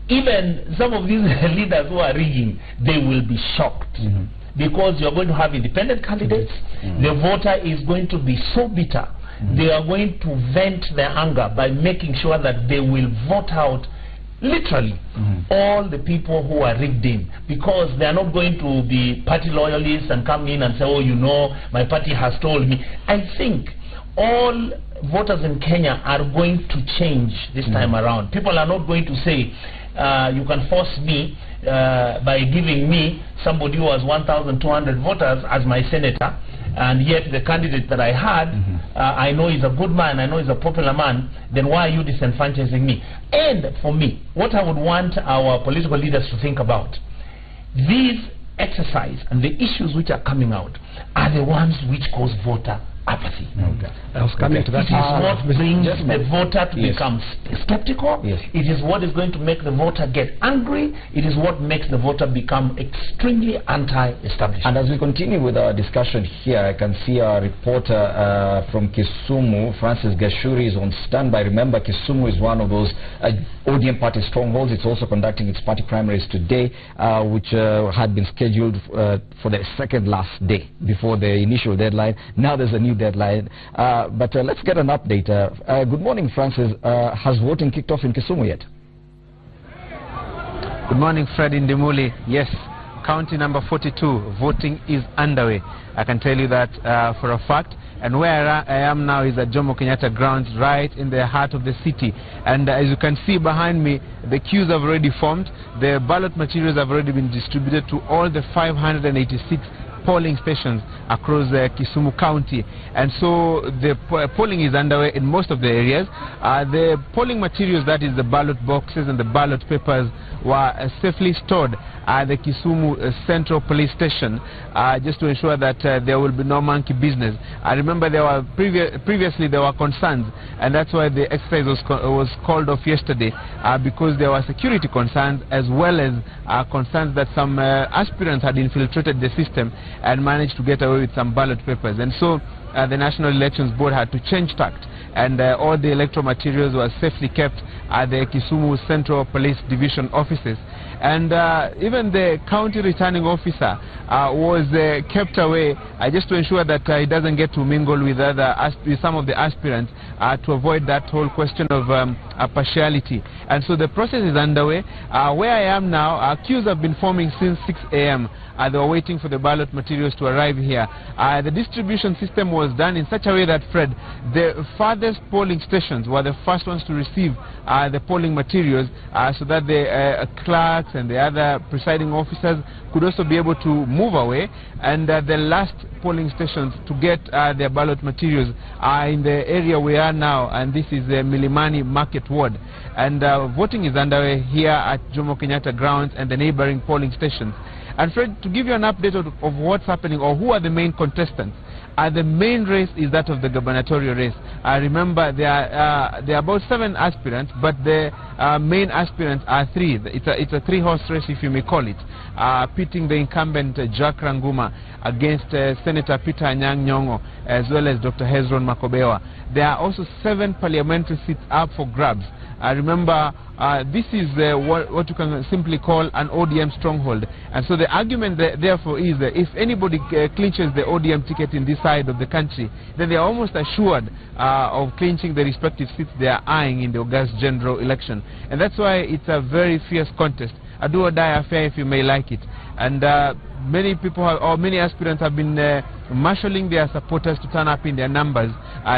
Even some of these leaders who are rigging, they will be shocked, because you're going to have independent candidates. The voter is going to be so bitter. They are going to vent their anger by making sure that they will vote out literally all the people who are rigged in, because they are not going to be party loyalists and come in and say, oh, you know, my party has told me. I think all voters in Kenya are going to change this time around. People are not going to say, you can force me by giving me somebody who has 1,200 voters as my senator, and yet the candidate that I had, I know he's a good man, I know he's a popular man, then why are you disenfranchising me? And for me, what I would want our political leaders to think about, these exercise and the issues which are coming out are the ones which cause voter apathy. I was coming to that. It is what brings the voter to become skeptical. It is what is going to make the voter get angry. It is what makes the voter become extremely anti-establishment. And as we continue with our discussion here, I can see our reporter from Kisumu, Francis Gashuri, is on standby. Remember, Kisumu is one of those ODM party strongholds. It's also conducting its party primaries today, which had been scheduled for the second last day before the initial deadline. Now there's a new deadline. But let's get an update. Good morning, Francis. Has voting kicked off in Kisumu yet? Good morning, Fred Indimuli. Yes, county number 42, voting is underway. I can tell you that for a fact. And where I am now is at Jomo Kenyatta grounds, right in the heart of the city. And as you can see behind me, the queues have already formed. The ballot materials have already been distributed to all the 586 polling stations across Kisumu County, and so the polling is underway in most of the areas. The polling materials, that is the ballot boxes and the ballot papers, were safely stored at the Kisumu Central Police Station, just to ensure that there will be no monkey business. I remember there were previously there were concerns, and that's why the exercise was called off yesterday, because there were security concerns as well as concerns that some aspirants had infiltrated the system and managed to get away with some ballot papers. And so the National Elections Board had to change tact, and all the electoral materials were safely kept at the Kisumu Central Police Division offices. And even the county returning officer was kept away just to ensure that he doesn't get to mingle with some of the aspirants to avoid that whole question of partiality. And so the process is underway. Where I am now, queues have been forming since 6 a.m. They were waiting for the ballot materials to arrive here. The distribution system was done in such a way that, Fred, the farthest polling stations were the first ones to receive the polling materials, so that the clerks and the other presiding officers could also be able to move away, and the last polling stations to get their ballot materials are in the area we are now, and this is the Milimani Market Ward. And voting is underway here at Jomo Kenyatta grounds and the neighboring polling stations. And Fred, to give you an update of what's happening or who are the main contestants, the main race is that of the gubernatorial race. Remember, there are about 7 aspirants, but the main aspirants are 3. It's a 3-horse race, if you may call it, pitting the incumbent Jack Ranguma against Senator Peter Anyang' Nyong'o, as well as Dr. Hezron Makobewa. There are also 7 parliamentary seats up for grabs. Remember, this is what you can simply call an ODM stronghold. And so the argument therefore is that if anybody clinches the ODM ticket in this side of the country, then they are almost assured of clinching the respective seats they are eyeing in the August general election. And that's why it's a very fierce contest, a do-or-die affair, if you may like it. And many people many aspirants have been marshalling their supporters to turn up in their numbers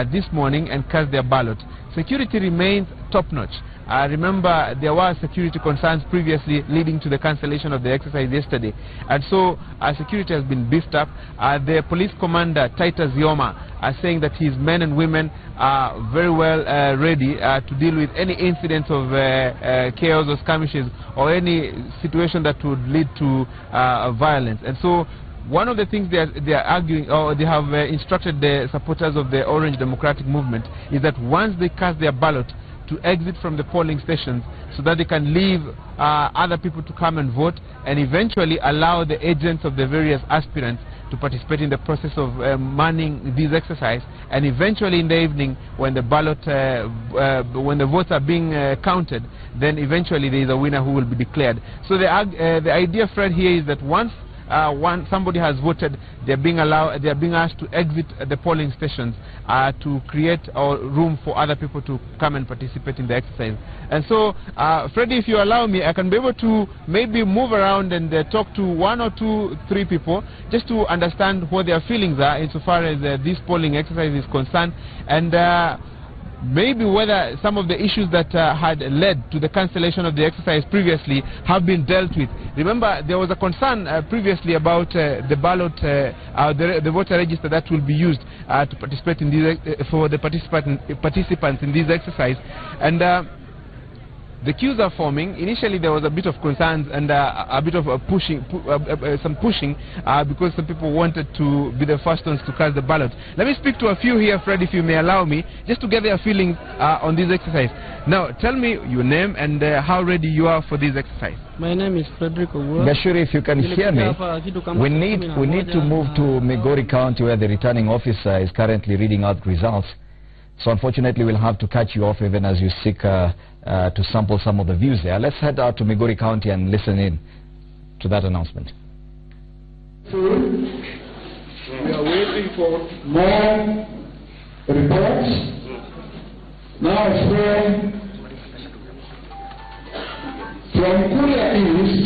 this morning and cast their ballot. Security remains top-notch. Remember, there were security concerns previously leading to the cancellation of the exercise yesterday, and so security has been beefed up. The police commander, Titus Yoma, saying that his men and women are very well ready to deal with any incidents of chaos or skirmishes or any situation that would lead to violence. And so one of the things they are arguing, or they have instructed the supporters of the Orange Democratic Movement, is that once they cast their ballot, to exit from the polling stations so that they can leave other people to come and vote, and eventually allow the agents of the various aspirants to participate in the process of manning this exercise, and eventually in the evening, when the ballot, when the votes are being counted, then eventually there is a winner who will be declared. So the idea, Fred, here is that once somebody has voted, they are being asked to exit the polling stations to create room for other people to come and participate in the exercise. And so, Freddie, if you allow me, I can be able to maybe move around and talk to 1 or 2, 3 people just to understand what their feelings are insofar as this polling exercise is concerned, and maybe whether some of the issues that had led to the cancellation of the exercise previously have been dealt with. Remember, there was a concern previously about the ballot, the voter register that will be used to participate in these, for the participants in this exercise, and the queues are forming. Initially there was a bit of concerns and a bit of some pushing because some people wanted to be the first ones to cast the ballot. Let me speak to a few here, Fred, if you may allow me, just to get their feelings on this exercise. Now, tell me your name and how ready you are for this exercise. My name is Frederick Ogura. Gashuri, if you can hear me, we need to move to Migori County, where the returning officer is currently reading out results. So unfortunately, we'll have to cut you off even as you seek to sample some of the views there. Let's head out to Migori County and listen in to that announcement. We are waiting for more reports. Now From Kuria East,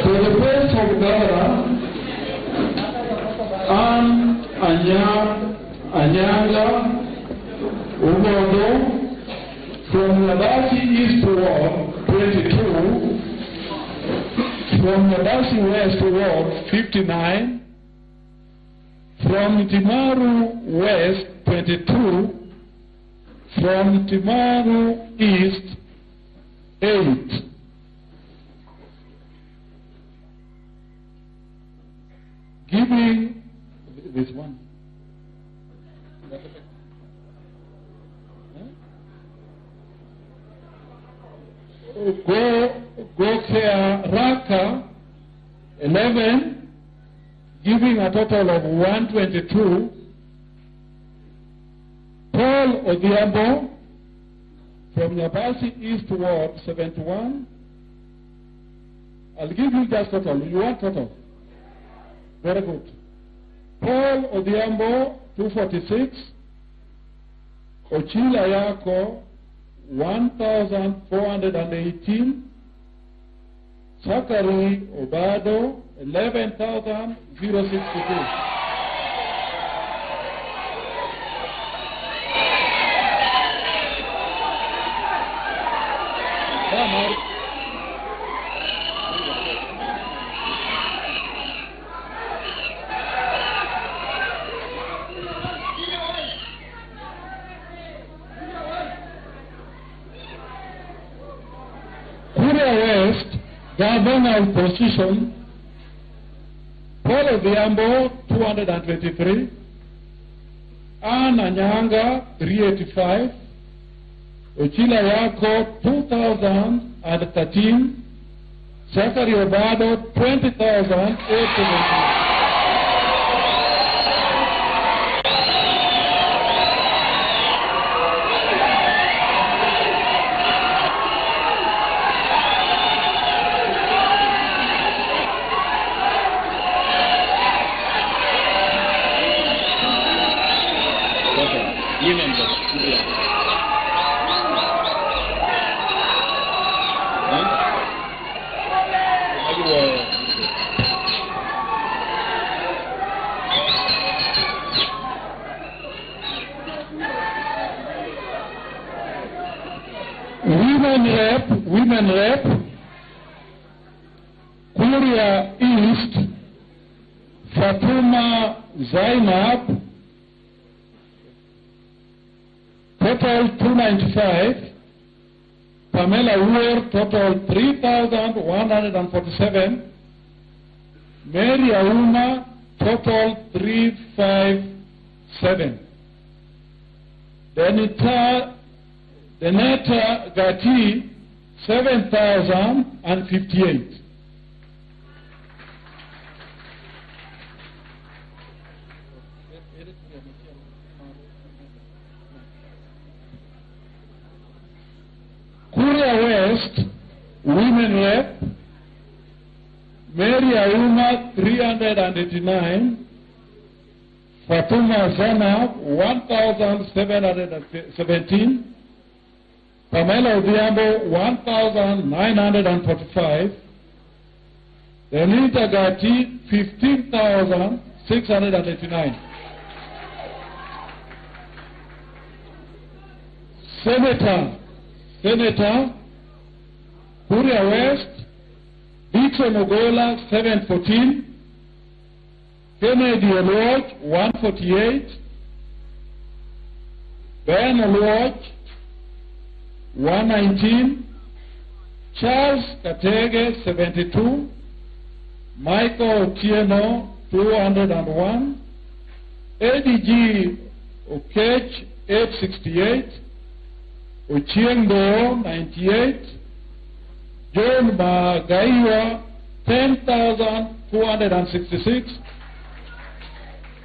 to the place of Governor Anyanga Ugodo, from Nabasi East Ward 22, from Nabasi West Ward 59, from Timaru West 22, from Timaru East 8. Giving this one. Go Raka 11, giving a total of 122. Paul Odiabo from Nyabasi East Ward 71. I'll give you just total. You want total? Very good. Paul Odiambo 246. Ochila Yako 1,418. Zachary Obado 11,062. West, governor position, Paul Odhiambo 223, Ann Anyanga 385, Ochila Yako 2013, Zachary Obado 20,817. Women rep, Kuria East, Fatuma Zainab, total 295, Pamela Uwer, total 3,147, Mary Auma, total 357, Deneta Gati, 7,058. Kuria West, women rep, Mary Auma 389, Fatuma Zanab 1,717, Pamela Odhiambo 1,945, Renita Gati 15,689. Senator, Kuria West, Dixon Ogola 714, Kennedy Olwach 148, Ben Olwach 119, Charles Katege 72, Michael Otieno 201, Eddie G. Okech 868, Ochiengdo 98, John Magaiwa 10,266,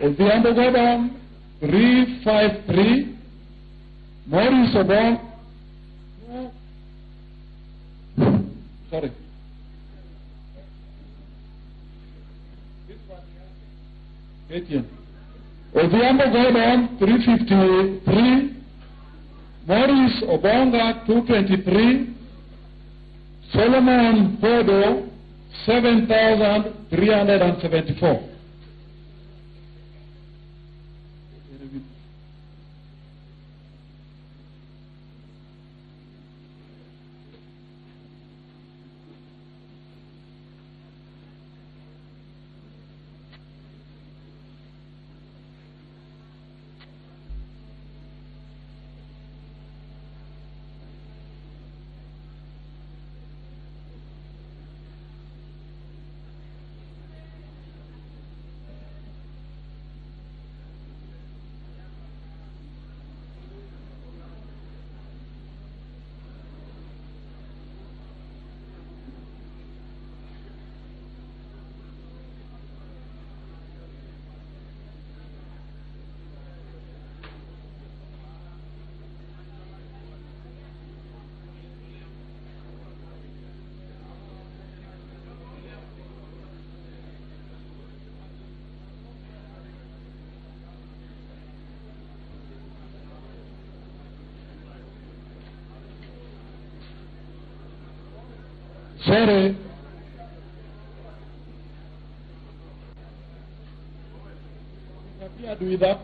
Odhiambo Gordon 353. Maurice Obong. Sorry. Odhiambo Gordon 353. Maurice Obonga 223. Solomon Podo 7,374. Sorry. With that.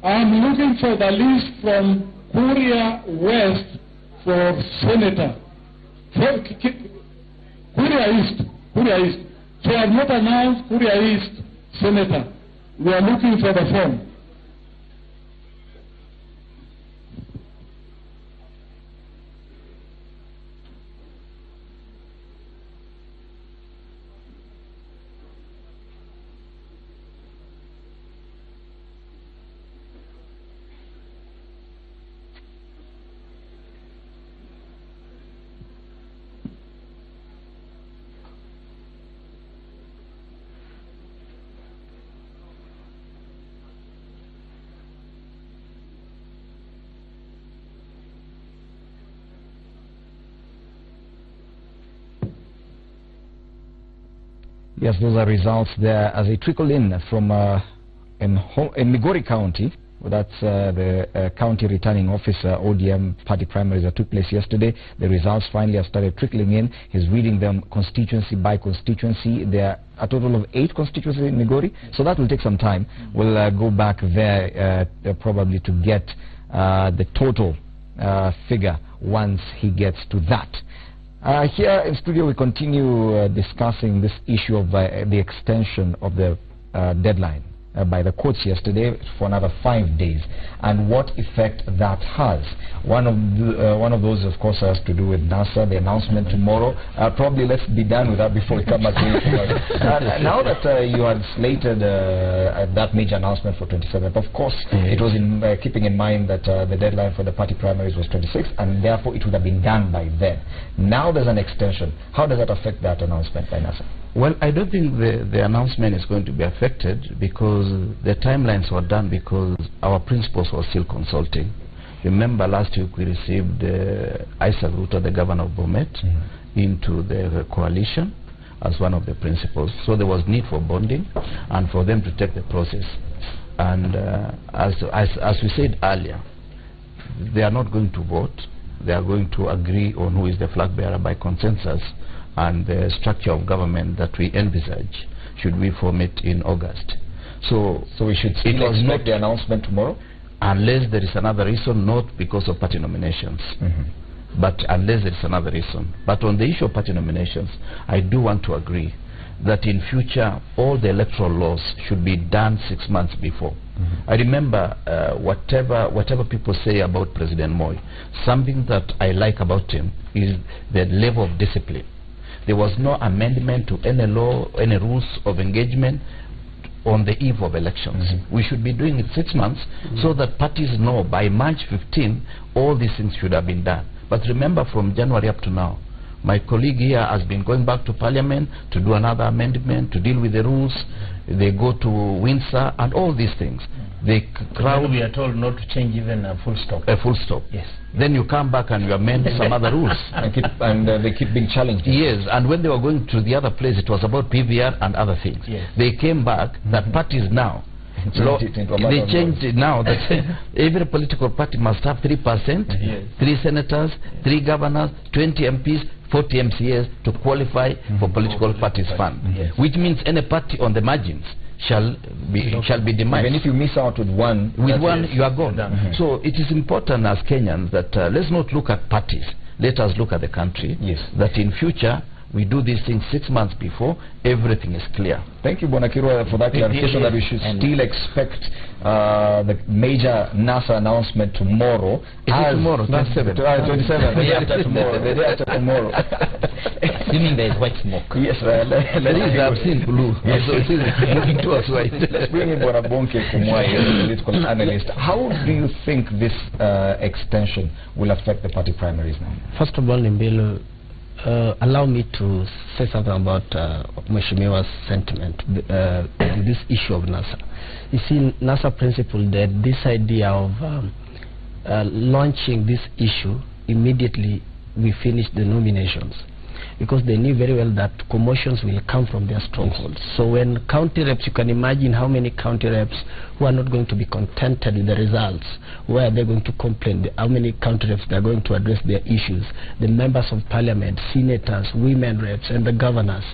I'm looking for the list from Kuria West for Senator. Kuria East. So I have not announced Kuria East Senator. We are looking for the form. Yes, those are results there as they trickle in from in Migori County. That's the county returning officer ODM party primaries that took place yesterday. The results finally have started trickling in. He's reading them constituency by constituency. There are a total of 8 constituencies in Migori, so that will take some time. We'll go back there probably to get the total figure once he gets to that. Here in studio we continue discussing this issue of the extension of the deadline by the courts yesterday for another 5 days, and what effect that has. One of those, of course, has to do with NASA, the announcement tomorrow. Probably let's be done with that before we come back to you tomorrow. Now that you had slated that major announcement for 27th, of course, it was in keeping in mind that the deadline for the party primaries was 26th, and therefore it would have been done by then. Now there's an extension. How does that affect that announcement by NASA? Well, I don't think the announcement is going to be affected because the timelines were done because our principals were still consulting. Remember last week we received Isaac Ruto, the governor of Bomet, into the coalition as one of the principals. So there was need for bonding and for them to take the process. And as we said earlier, they are not going to vote. They are going to agree on who is the flag bearer by consensus, and the structure of government that we envisage should we form it in August. So we should still expect the announcement tomorrow? Unless there is another reason, not because of party nominations. But unless there is another reason. But on the issue of party nominations, I do want to agree that in future all the electoral laws should be done 6 months before. I remember whatever people say about President Moi, something that I like about him is the level of discipline. There was no amendment to any law, any rules of engagement on the eve of elections. We should be doing it 6 months so that parties know by March 15 all these things should have been done. But remember, from January up to now, My colleague here has been going back to Parliament to do another amendment, to deal with the rules. They go to Windsor and all these things. They crowd. We are told not to change even a full stop. A full stop. Yes. Then you come back and you amend some other rules. And they keep being challenged. Yes, and when they were going to the other place, it was about PVR and other things. Yes. They came back, that parties now, they changed it now that every political party must have 3%, 3 senators, 3 governors, 20 MPs, 40 MCAs to qualify for political parties fund, which means any party on the margins shall be demised. Even if you miss out with one, you are gone. So it is important as Kenyans that let's not look at parties. Let us look at the country. Yes. That in future we do these things 6 months before everything is clear. Thank you, Bonakirwa, for that clarification that we should still expect the major NASA announcement tomorrow. Tomorrow, 27. 27. The day after tomorrow. The day after tomorrow. Assuming there is white smoke. Yes, I've seen blue. Yes. So it is moving towards white. Let's bring in Bonabonke Kumwai, a political analyst. How do you think this extension will affect the party primaries now? First of all, Nimbilo, allow me to say something about Mheshimiwa's sentiment in this issue of NASA. You see, NASA principle that this idea of launching this issue immediately we finish the nominations, because they knew very well that commotions will come from their strongholds. So when county reps, you can imagine how many county reps who are not going to be contented with the results, where are they going to complain, how many county reps they are going to address their issues, the members of parliament, senators, women reps, and the governors.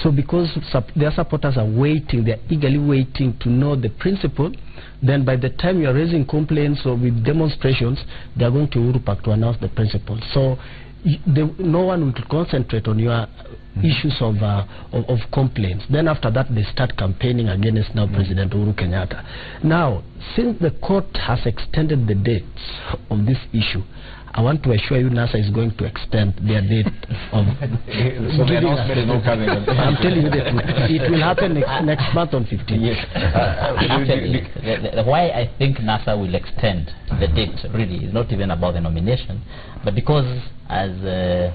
So because their supporters are waiting, they are eagerly waiting to know the principle, then by the time you are raising complaints or with demonstrations, they are going to Uhuru Park to announce the principle. So no one will concentrate on your issues of complaints. Then after that, they start campaigning against now President Uhuru Kenyatta. Now, since the court has extended the dates of this issue, I want to assure you NASA is going to extend their date of so the announcement is not coming. I'm telling you the truth. It will happen next month on 15th. Yes. Actually, why I think NASA will extend the date really is not even about the nomination, but because, as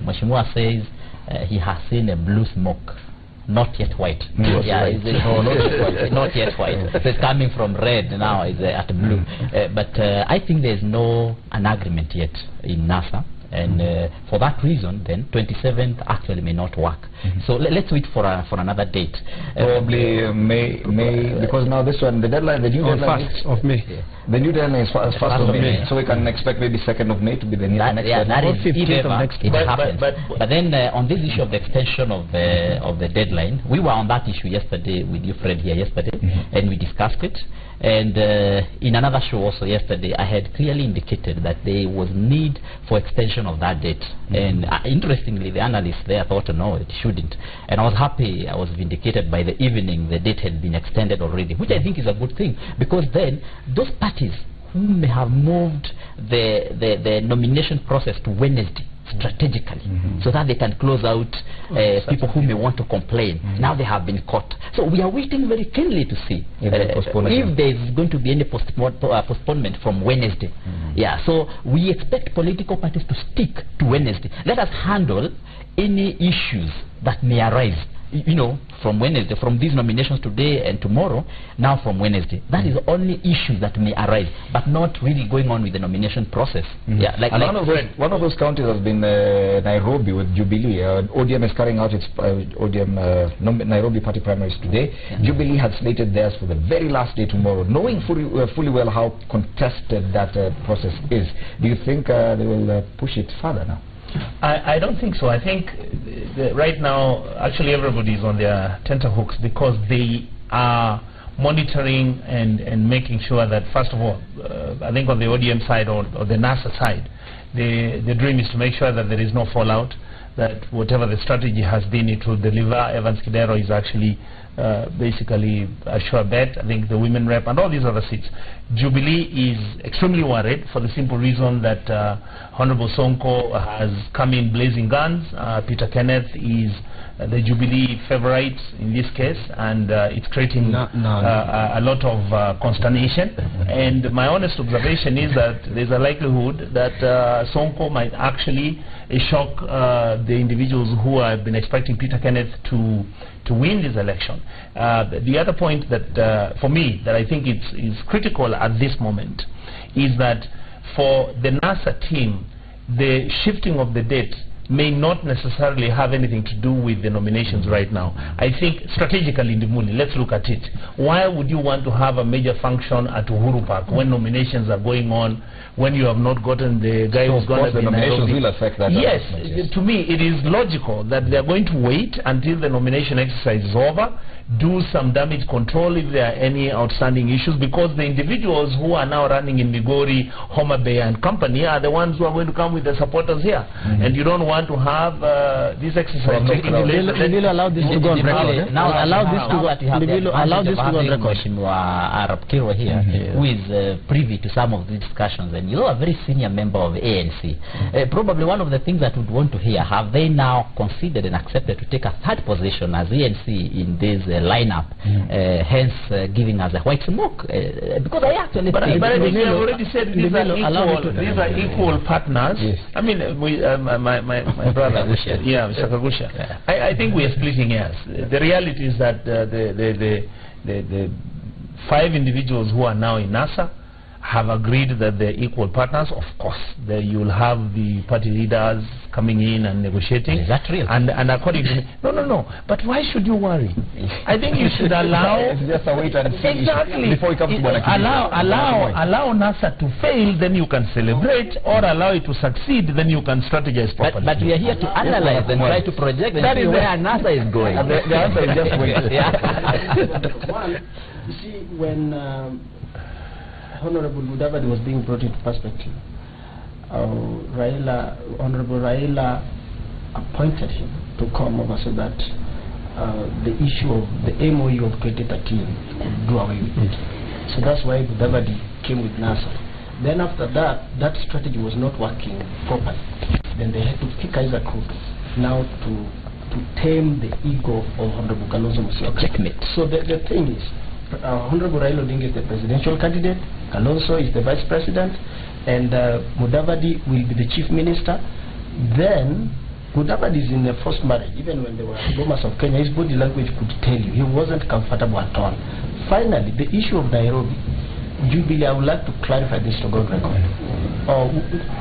Mheshimiwa says, he has seen a blue smoke. Not yet white. Not yet white. So it's coming from red now, is at blue. But I think there's an agreement yet in NASA. And for that reason, then 27th actually may not work. So let's wait for another date. Probably May, because now this one, the deadline, the new deadline is 1st of May. Yeah. The new deadline is 1st of May. So we can expect maybe 2nd of May to be the next. Yeah, that is 15th of next it happens. But then on this issue of the extension of the deadline, we were on that issue yesterday with you, Fred, here yesterday, and we discussed it. And in another show also yesterday, I had clearly indicated that there was need for extension of that date. And interestingly, the analysts there thought, no, it shouldn't. And I was happy, I was vindicated by the evening the date had been extended already, which I think is a good thing, because then those parties who may have moved the nomination process to Wednesday strategically, so that they can close out people who may want to complain. Now they have been caught. So we are waiting very keenly to see if there is going to be any postponement from Wednesday. Yeah, so we expect political parties to stick to Wednesday. Let us handle any issues that may arise, from Wednesday, from these nominations today and tomorrow, now from Wednesday. That is only issues that may arise, but not really going on with the nomination process. Yeah, one of those counties has been Nairobi with Jubilee. ODM is carrying out its Nairobi party primaries today. Jubilee had slated theirs for the very last day tomorrow, knowing fully well how contested that process is. Do you think they will push it further now? I don't think so. I think right now, actually, everybody is on their tenterhooks because they are monitoring and making sure that, first of all, I think on the ODM side or the NASA side, the dream is to make sure that there is no fallout, that whatever the strategy has been, it will deliver. Evans Kidero is actually basically a sure bet. I think the women rep and all these other seats. Jubilee is extremely worried for the simple reason that Honorable Sonko has come in blazing guns. Peter Kenneth is the Jubilee favorite in this case, and it's creating a lot of consternation. And my honest observation is that there's a likelihood that Sonko might actually shock the individuals who have been expecting Peter Kenneth to win this election. The other point that for me that I think is critical at this moment is that for the NASA team, the shifting of the date may not necessarily have anything to do with the nominations right now. I think strategically in the Muli, let's look at it. Why would you want to have a major function at Uhuru Park when nominations are going on, when you have not gotten the guy who's going to be nominations will affect that? Yes, to me it is logical that they are going to wait until the nomination exercise is over, do some damage control if there are any outstanding issues, because the individuals who are now running in Migori, Homa Bay and company are the ones who are going to come with the supporters here. And you don't want to have this exercise taking place. Will allow this to go on record. Now allow this to go on record. Arab Kiro here, who is privy to some of these discussions, and you're a very senior member of ANC. Probably one of the things that we'd want to hear, have they now considered and accepted to take a third position as ANC in this lineup, hence giving us a white smoke? Because I actually but I already said these are equal partners. Yes. I mean, my brother, Mr. Kagusha, I think we are splitting hairs. The reality is that the 5 individuals who are now in NASA have agreed that they're equal partners. Of course, you'll have the party leaders coming in and negotiating. Is that real? And according to me, no. But why should you worry? I think you should allow. It's just a wait and see. Exactly. Before you come to allow NASA to fail, then you can celebrate, or allow it to succeed, then you can strategize properly. But we are here to analyze and try to project and see where NASA is going. The answer is just wait. One, you see, when Honorable Mudavadi was being brought into perspective, Honorable Raila appointed him to come over so that the issue of the MOU of 2013 could do away with it. So that's why Mudavadi came with NASA. Then after that, that strategy was not working properly. Then they had to pick Isaac Ruto now to tame the ego of Honorable Kalonzo Musyoka. Checkmate. So the thing is, Honorable Raila Odinga is the presidential candidate, Kalonzo is the vice president, and Mudavadi will be the chief minister. Then Mudavadi is in the first marriage. Even when they were Bomas of Kenya, his body language could tell you he wasn't comfortable at all. Finally, the issue of Nairobi, Jubilee, I would like to clarify this to God record.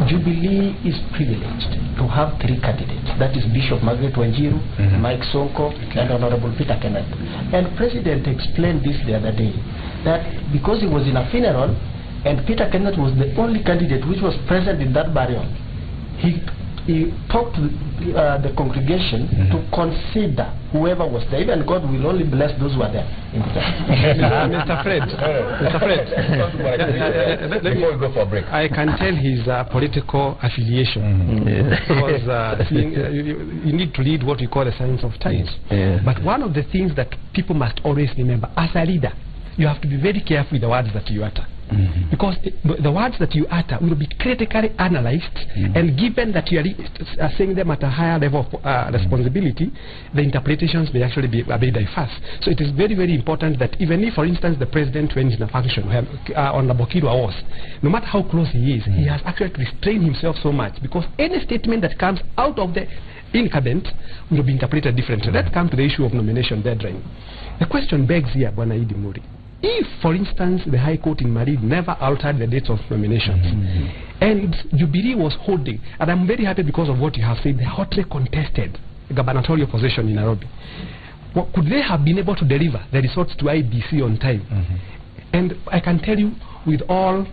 Jubilee is privileged to have 3 candidates. That is Bishop Margaret Wanjiru, Mike Sonko, and Honorable Peter Kenneth. And President explained this the other day, that because he was in a funeral and Peter Kenneth was the only candidate which was present in that burial, he talked to the congregation to consider whoever was there. Even God will only bless those who are there. Mr. Fred, before we go for a break, I can tell his political affiliation, because you need to read what we call the science of times. But one of the things that people must always remember, as a leader, you have to be very careful with the words that you utter. Because the words that you utter will be critically analyzed, and given that you are saying them at a higher level of responsibility, the interpretations may actually be very diverse. So it is very, very important that even if, for instance, the president went in a function where on the Bokirwa was, no matter how close he is, he has actually restrained himself so much, because any statement that comes out of the incumbent will be interpreted differently. Let's come to the issue of nomination deadline. The question begs here, Bwana Idi Muri. If, for instance, the High Court in Maridi never altered the dates of nominations, and Jubilee was holding, and I'm very happy because of what you have said, the hotly contested gubernatorial position in Nairobi, could they have been able to deliver the results to IBC on time? And I can tell you with all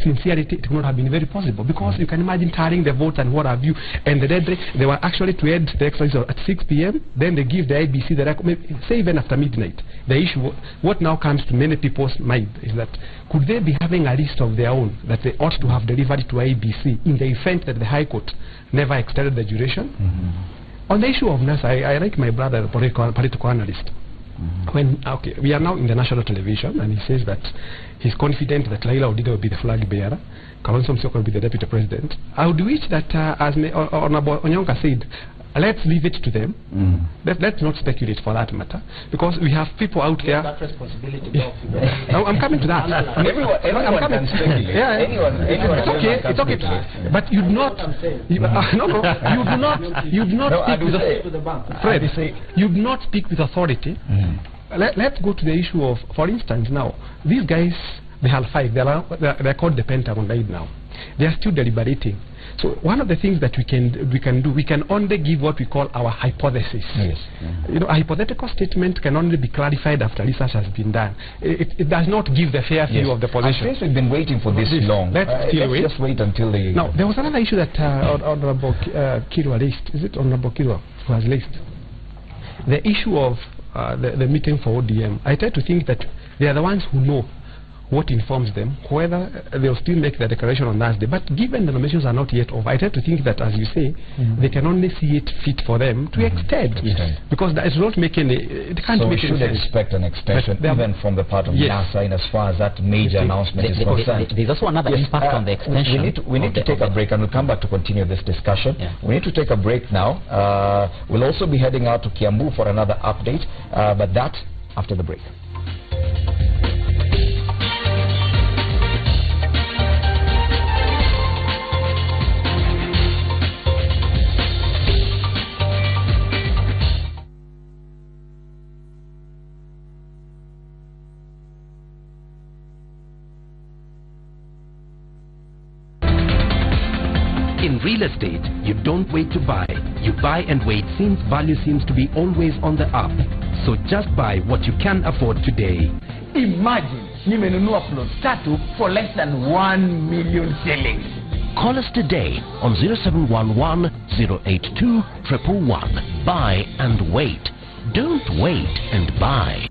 sincerity, it would not have been very possible, because you can imagine tallying the votes and what have you, and the deadline, they were actually to end the exercise at 6 p.m. Then they give the IBC the say even after midnight. The issue, what now comes to many people's mind, is that could they be having a list of their own that they ought to have delivered to IBC in the event that the High Court never extended the duration? On the issue of NASA, I like my brother, the political analyst. when we are now in the national television, and he says that he's confident that Raila Odinga will be the flag bearer, Kalonzo Musyoka will be the deputy president. I would wish that, as Honorable Onyonka said, let's leave it to them. Let's not speculate for that matter, because we have people out there. That responsibility. I'm coming to that. Everyone can speculate. Yeah. Anyone it's okay. But you do not. You do not speak with Fred. You do not speak with authority. Let's go to the issue of, for instance, now these guys, they have 5. They're called the Pentagon right now. They are still deliberating. So one of the things that we can do, we can only give what we call our hypothesis. Yes. You know, a hypothetical statement can only be clarified after research has been done. It does not give the fair view of the position. Since we've been waiting for this long, let's just wait until the... Now, there was another issue that Honorable Kirwa raised. Is it Honorable Kirwa who has raised? The issue of the meeting for ODM. I try to think that they are the ones who know what informs them, whether they'll still make the declaration on Thursday. But given the nominations are not yet over, I try to think that, as you say, they can only see it fit for them to extend. Because that is not making it can't so make we should expect an extension, even from the part of NASA, in as far as that major announcement is concerned. There's also another impact on the extension. We need to take a break, and we'll come back to continue this discussion. We need to take a break now. We'll also be heading out to Kiambu for another update, but that after the break. In real estate, you don't wait to buy. You buy and wait since value seems to be always on the up. So just buy what you can afford today. Imagine, nimenunua plot tatu for less than 1 million shillings. Call us today on 0711 082 111. Buy and wait. Don't wait and buy.